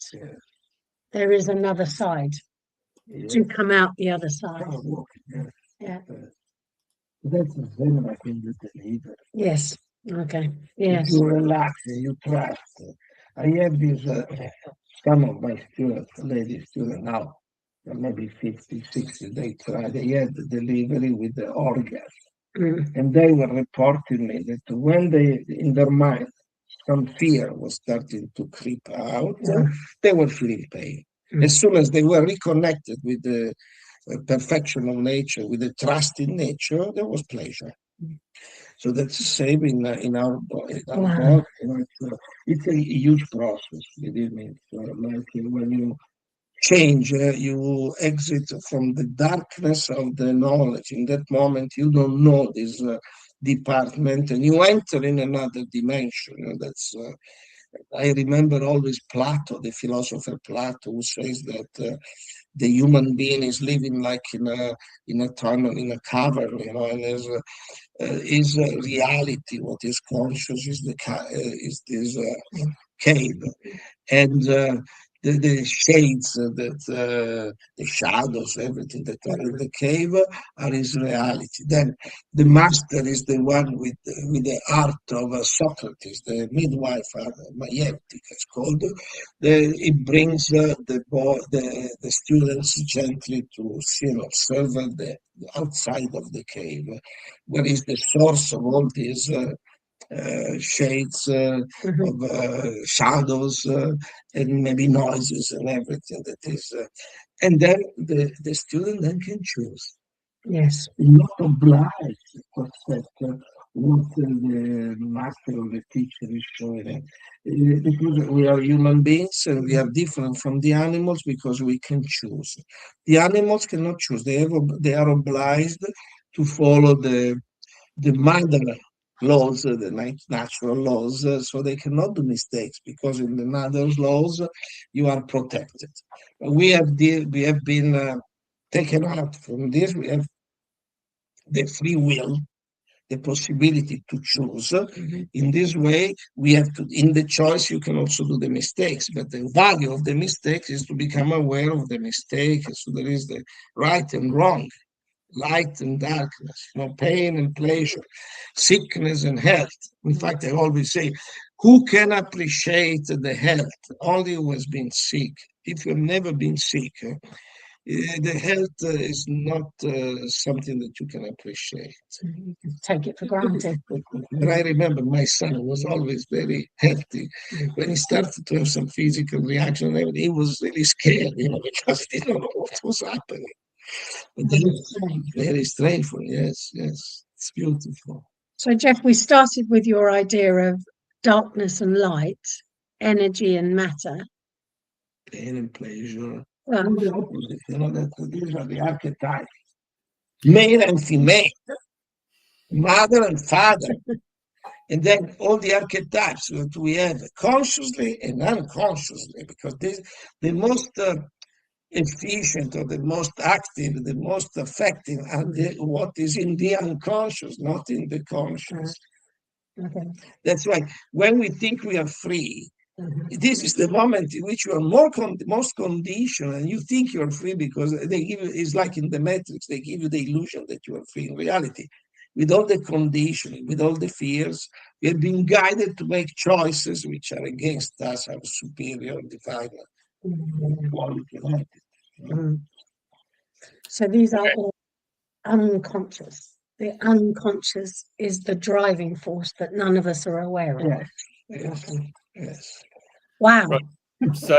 there is another side to come out the other side. That's the same like in the delivery. Yes. Okay. Yes. If you relax and you trust. I have this, some of my students, lady students now, maybe 50, 60, they had the delivery with the orgasm. And they were reporting me that when in their mind, some fear was starting to creep out, they were feeling pain. As soon as they were reconnected with the perfection of nature, with the trust in nature, there was pleasure. So that's the same in our body. It's a huge process, believe me. Like when you change, you exit from the darkness of the knowledge. In that moment, you don't know this department, and you enter in another dimension. That's I remember always Plato, the philosopher Plato, who says that the human being is living like in a tunnel, in a cavern, and there's is reality. What is conscious is is this cave, and the shades, the shadows, everything that are in the cave are his reality. Then the master is the one with the art of Socrates, the midwife, Maietic is called. It brings the students gently to see and observe the outside of the cave, where is the source of all these shades of shadows and maybe noises and everything that is. And then the student then can choose. Yes. Not obliged to accept what the master or the teacher is showing them. Because we are human beings and we are different from the animals because we can choose. The animals cannot choose. They are obliged to follow the mother laws, the natural laws, so they cannot do mistakes because in the mother's laws you are protected. We have been taken out from this. We have the free will, the possibility to choose. In this way, we have to. In the choice, you can also do the mistakes, but the value of the mistakes is to become aware of the mistake. So there is the right and wrong, light and darkness, pain and pleasure, sickness and health. In fact, I always say, who can appreciate the health? Only who has been sick. If you've never been sick, the health is not something that you can appreciate. Take it for granted. And I remember my son was always very healthy. When he started to have some physical reaction, he was really scared, because he didn't know what was happening. Very strange. Yes, it's beautiful. So, Jeff, we started with your idea of darkness and light, energy and matter, Pain and pleasure. well, The opposite, that these are the archetypes, male and female, mother and father, and then all the archetypes that we have consciously and unconsciously, because the most efficient or the most active, the most effective, and what is in the unconscious, not in the conscious. Okay. That's why when we think we are free, this is the moment in which you are most conditioned, and you think you are free because they give you, it's like in the Matrix, they give you the illusion that you are free. In reality, with all the conditioning, with all the fears, we have been guided to make choices which are against us, our superior divine quality. So these are all unconscious. The unconscious is the driving force that none of us are aware of. Yes. Wow. Right. So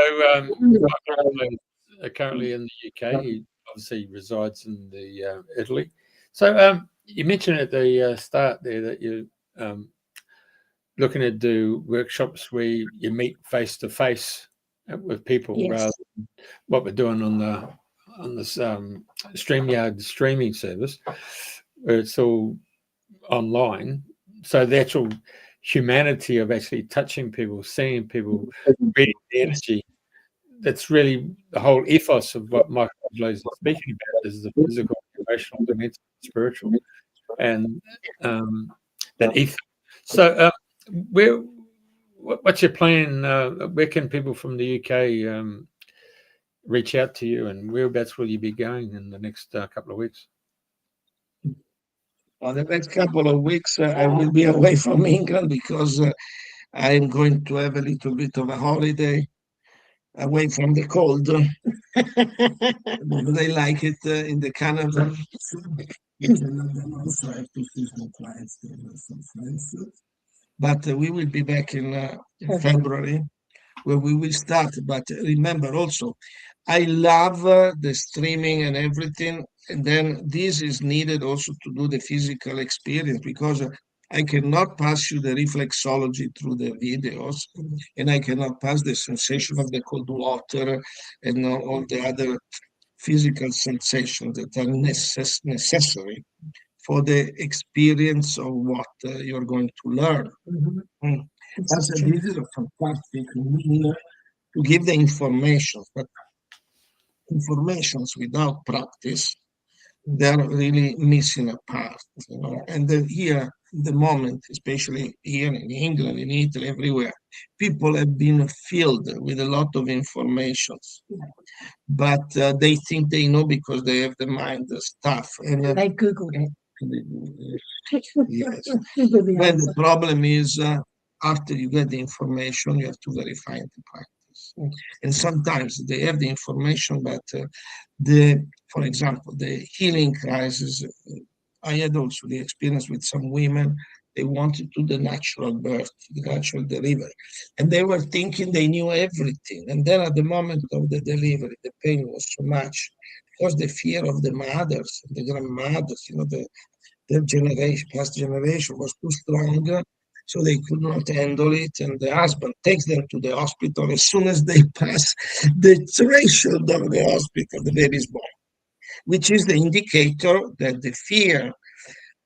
currently in the UK, he obviously resides in the Italy. So you mentioned at the start there that you're looking to do workshops where you meet face to face with people, rather than what we're doing on this StreamYard streaming service, where it's all online. So the actual humanity of actually touching people, seeing people, reading the energy, that's really the whole ethos of what Michelangelo is speaking about, is the physical, emotional, the mental, spiritual, and that ethos. So what's your plan? Where can people from the UK reach out to you, and whereabouts will you be going in the next couple of weeks? On the next couple of weeks, I will be away from England because I'm going to have a little bit of a holiday away from the cold. They like it in the Canada. Also, I have to see some clients, some friends. But we will be back in February, where we will start. But remember also, I love the streaming and everything. And then this is needed also to do the physical experience, because I cannot pass you the reflexology through the videos, and I cannot pass the sensation of the cold water and all the other physical sensations that are necessary for the experience of what you're going to learn. This is a fantastic mean to give the information, but informations without practice, they're really missing a part, you know. And then here, the moment, especially here in England, in Italy, everywhere, people have been filled with a lot of informations, but they think they know because they have the mind stuff. And They Googled it. yes. When the problem is, after you get the information, you have to verify the practice. And sometimes they have the information, but for example, the healing crisis, I had also the experience with some women. They wanted to do the natural birth, the natural delivery, and they were thinking they knew everything. And then at the moment of the delivery, the pain was so much because the fear of the mothers, the grandmothers, you know, their generation, past generation was too strong, so they could not handle it. And the husband takes them to the hospital. As soon as they pass the threshold of the hospital, the baby is born, which is the indicator that the fear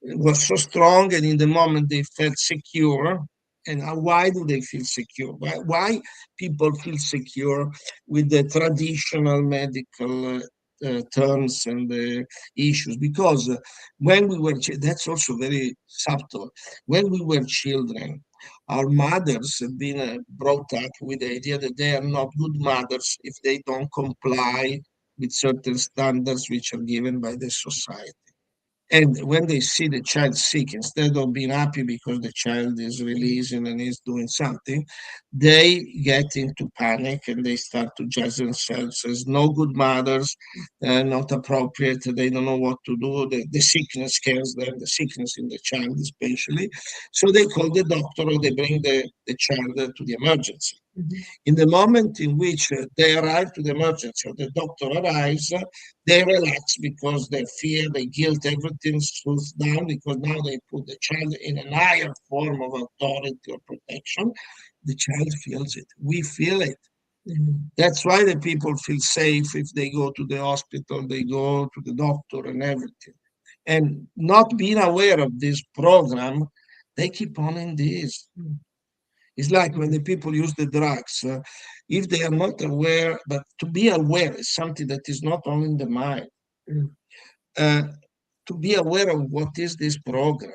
was so strong, and in the moment they felt secure. And why do they feel secure? Why people feel secure with the traditional medical terms and issues? Because when we were, that's also very subtle. When we were children, our mothers have been brought up with the idea that they are not good mothers if they don't comply with certain standards which are given by the society. And when they see the child sick, instead of being happy because the child is releasing and is doing something, they get into panic and they start to judge themselves as no good mothers, not appropriate. They don't know what to do. The sickness scares them, the sickness in the child especially. So they call the doctor or they bring the child to the emergency. Mm-hmm. In the moment in which they arrive to the emergency or the doctor arrives, they relax because they fear, they guilt, everything slows down because now they put the child in a higher form of authority or protection. The child feels it. We feel it. Mm-hmm. That's why the people feel safe if they go to the hospital, they go to the doctor and everything. And not being aware of this program, they keep on in this. Mm-hmm. It's like when the people use the drugs, if they are not aware, but to be aware is something that is not only in the mind. To be aware of what is this program,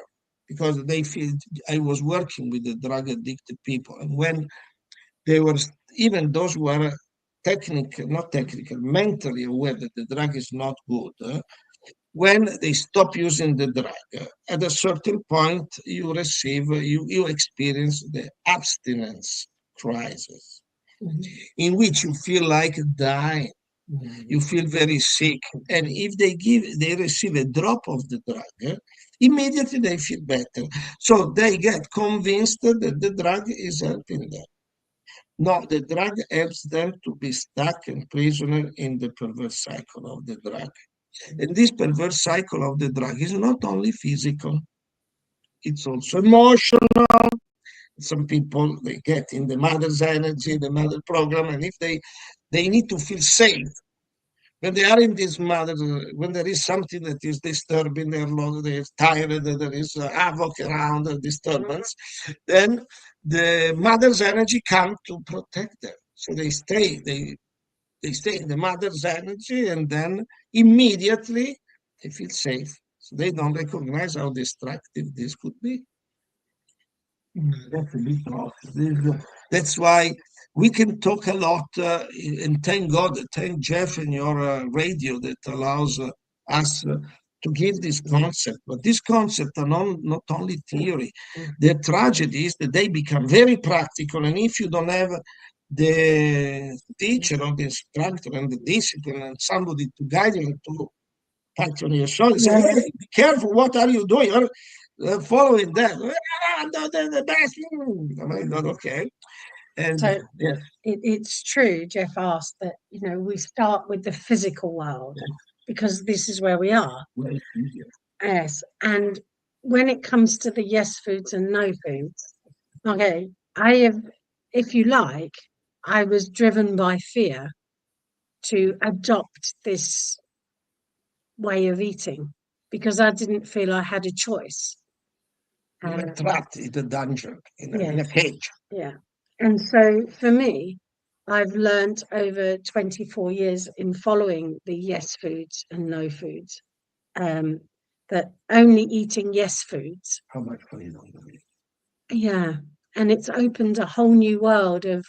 because they feel, I was working with the drug addicted people, and when they were, even those who are mentally aware that the drug is not good, when they stop using the drug, at a certain point, you experience the abstinence crisis, mm-hmm. in which you feel like dying. Mm-hmm. You feel very sick. And if they receive a drop of the drug, immediately they feel better. So they get convinced that the drug is helping them. No, the drug helps them to be stuck and prisoner in the perverse cycle of the drug. And this perverse cycle of the drug is not only physical, it's also emotional. Some people, they get in the mother's energy, the mother program, and if they need to feel safe, when they are in this mother, when there is something that is disturbing their life, they're tired, there is havoc around, a disturbance, then the mother's energy comes to protect them. So they stay in the mother's energy, and then immediately they feel safe. So they don't recognize how destructive this could be. That's a big process. That's why we can talk a lot, and thank God, thank Jeff and your radio that allows us to give this concept. But this concept are not only theory. The tragedy is that they become very practical, and if you don't have the teacher or the instructor and the discipline and somebody to guide you to touch on your shoulder, say, hey, be careful, what are you doing? You're following that. The best. I mean, okay. And so yes. It's true, Jeff asked that, we start with the physical world because this is where we are. Well, yes. And when it comes to the yes foods and no foods, okay, if you like, I was driven by fear to adopt this way of eating because I didn't feel I had a choice. You were trapped in a dungeon, in a cage. Yeah. And so for me, I've learned over 24 years in following the yes foods and no foods, that only eating yes foods. How much freedom? Yeah. And it's opened a whole new world of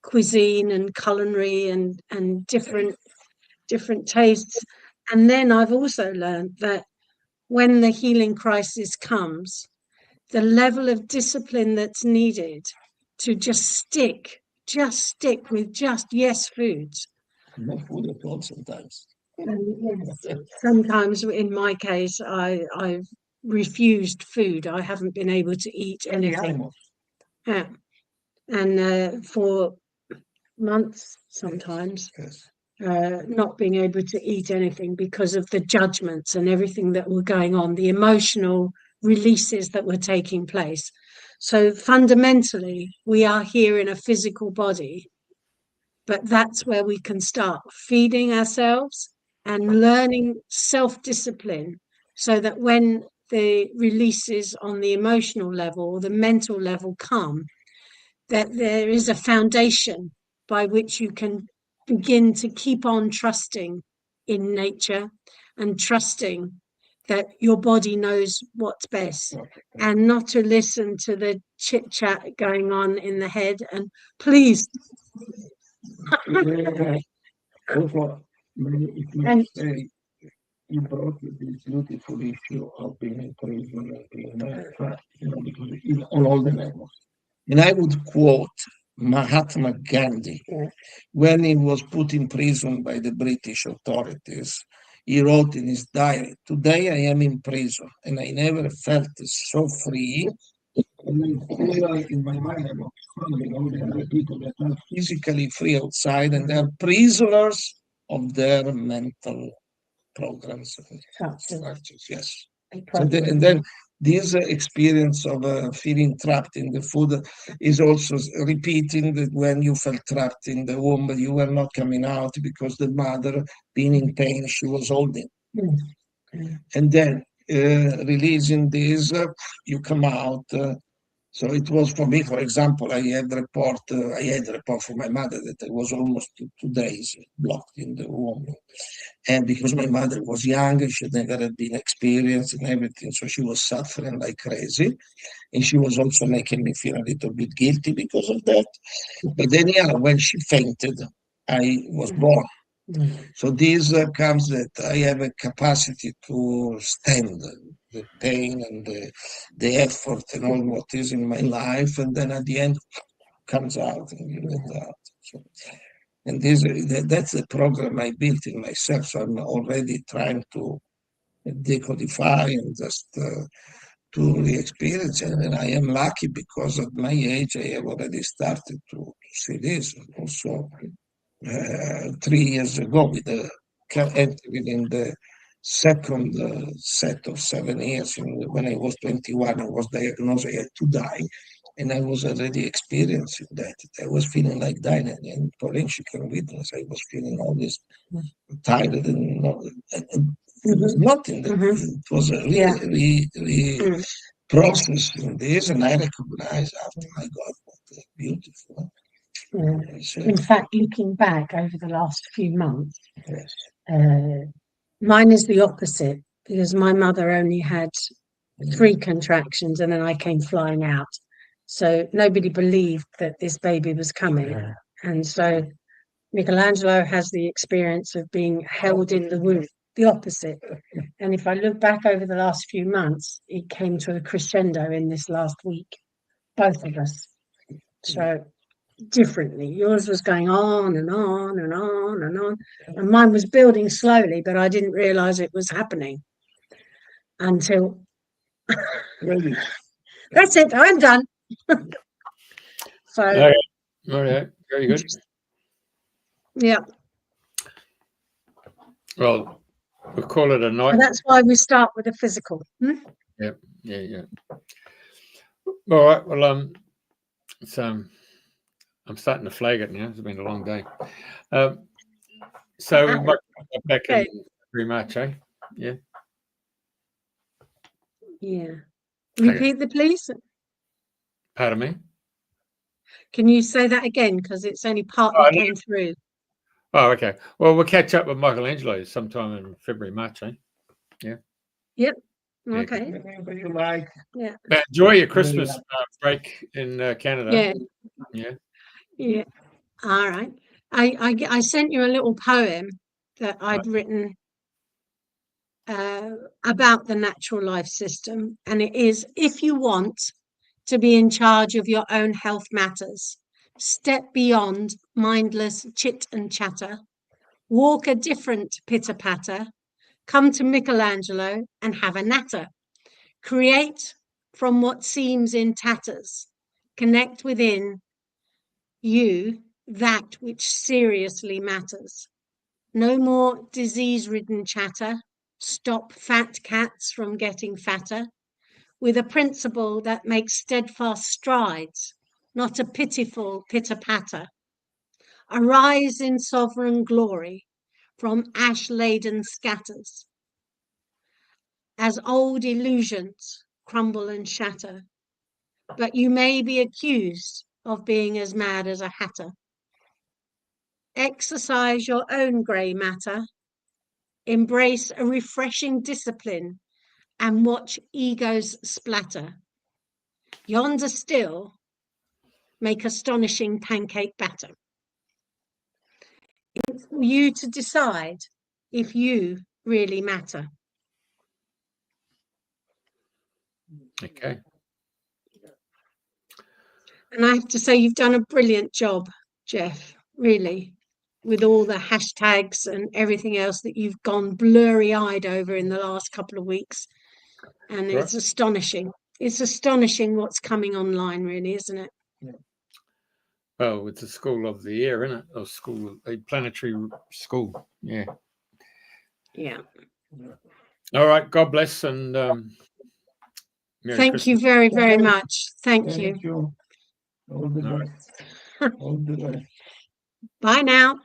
cuisine and culinary and different tastes. And then I've also learned that when the healing crisis comes, the level of discipline that's needed to just stick with just yes foods. No food at all sometimes. Yes. Sometimes in my case, I've refused food. I haven't been able to eat anything. Yeah. And for months sometimes, Yes. not being able to eat anything because of the judgments and everything that were going on, the emotional releases that were taking place. So fundamentally, we are here in a physical body, but that's where we can start feeding ourselves and learning self-discipline, so that when the releases on the emotional level or the mental level come, that there is a foundation by which you can begin to keep on trusting in nature and trusting that your body knows what's best, and not to listen to the chit chat going on in the head. And please, and you brought this beautiful issue of being in prison and being trapped, because on all the levels. And I would quote Mahatma Gandhi. When he was put in prison by the British authorities, he wrote in his diary, "Today I am in prison and I never felt so free. And in my mind, I'm observing all the other people that are physically free outside and they're prisoners of their mental programs and structures." Yes. And then this experience of feeling trapped in the food is also repeating that when you felt trapped in the womb, you were not coming out because the mother, being in pain, she was holding. And then releasing this, you come out. So it was for me, for example, I had a report from my mother that I was almost 2 days blocked in the womb. And because my mother was young, she never had been experienced and everything, so she was suffering like crazy. And she was also making me feel a little bit guilty because of that. But then, yeah, when she fainted, I was born. So this comes that I have a capacity to stand the pain and the effort and all what is in my life, and then at the end comes out and you let out. So, and that's the program I built in myself. So I'm already trying to decodify and just to re-experience it. And I am lucky because at my age I have already started to see this. Also, 3 years ago, with entering in the second set of 7 years, when I was 21, I was diagnosed, I had to die. And I was already experiencing that. I was feeling like dying. And Pauline, she can witness, I was feeling all this tired and it was nothing. It was a really processing this, and I recognized after, my God, what beautiful. In fact, looking back over the last few months, mine is the opposite, because my mother only had 3 contractions and then I came flying out. So nobody believed that this baby was coming. And so Michelangelo has the experience of being held in the womb, the opposite. And if I look back over the last few months, it came to a crescendo in this last week, both of us. So differently. Yours was going on and on and on and on. And mine was building slowly, but I didn't realize it was happening until... That's it, I'm done. So, okay. All right, very good. Yeah. Well, we'll call it a night. And that's why we start with the physical. Yeah. All right. Well, so I'm starting to flag it now. It's been a long day. So we might come back in pretty much, eh? Yeah. Yeah. Repeat the please. Pardon me? Can you say that again? Because it's only partly came through. Oh, okay. Well, we'll catch up with Michelangelo sometime in February, March, eh? Yeah. Yep. Yeah, Okay. Whatever you like. Yeah. Now, enjoy your Christmas break in Canada. Yeah. Yeah. Yeah. All right. I sent you a little poem that I'd written about the natural life system, and it is: if you want to be in charge of your own health matters, step beyond mindless chit and chatter, walk a different pitter-patter, come to Michelangelo and have a natter, create from what seems in tatters, connect within you that which seriously matters. No more disease-ridden chatter, stop fat cats from getting fatter, with a principle that makes steadfast strides, not a pitiful pitter-patter. Arise in sovereign glory from ash-laden scatters, as old illusions crumble and shatter, but you may be accused of being as mad as a hatter. Exercise your own grey matter, embrace a refreshing discipline, and watch egos splatter. Yonder still, make astonishing pancake batter. It's for you to decide if you really matter. Okay. And I have to say, you've done a brilliant job, Jeff, really, with all the hashtags and everything else that you've gone blurry-eyed over in the last couple of weeks. And it's astonishing. It's astonishing what's coming online, really, isn't it? Well, it's a school of the air, isn't it? Or school, a planetary school. Yeah. Yeah. All right. God bless, and Merry Thank Christmas. you very, very much. Thank you. All the best. All the best. Bye now.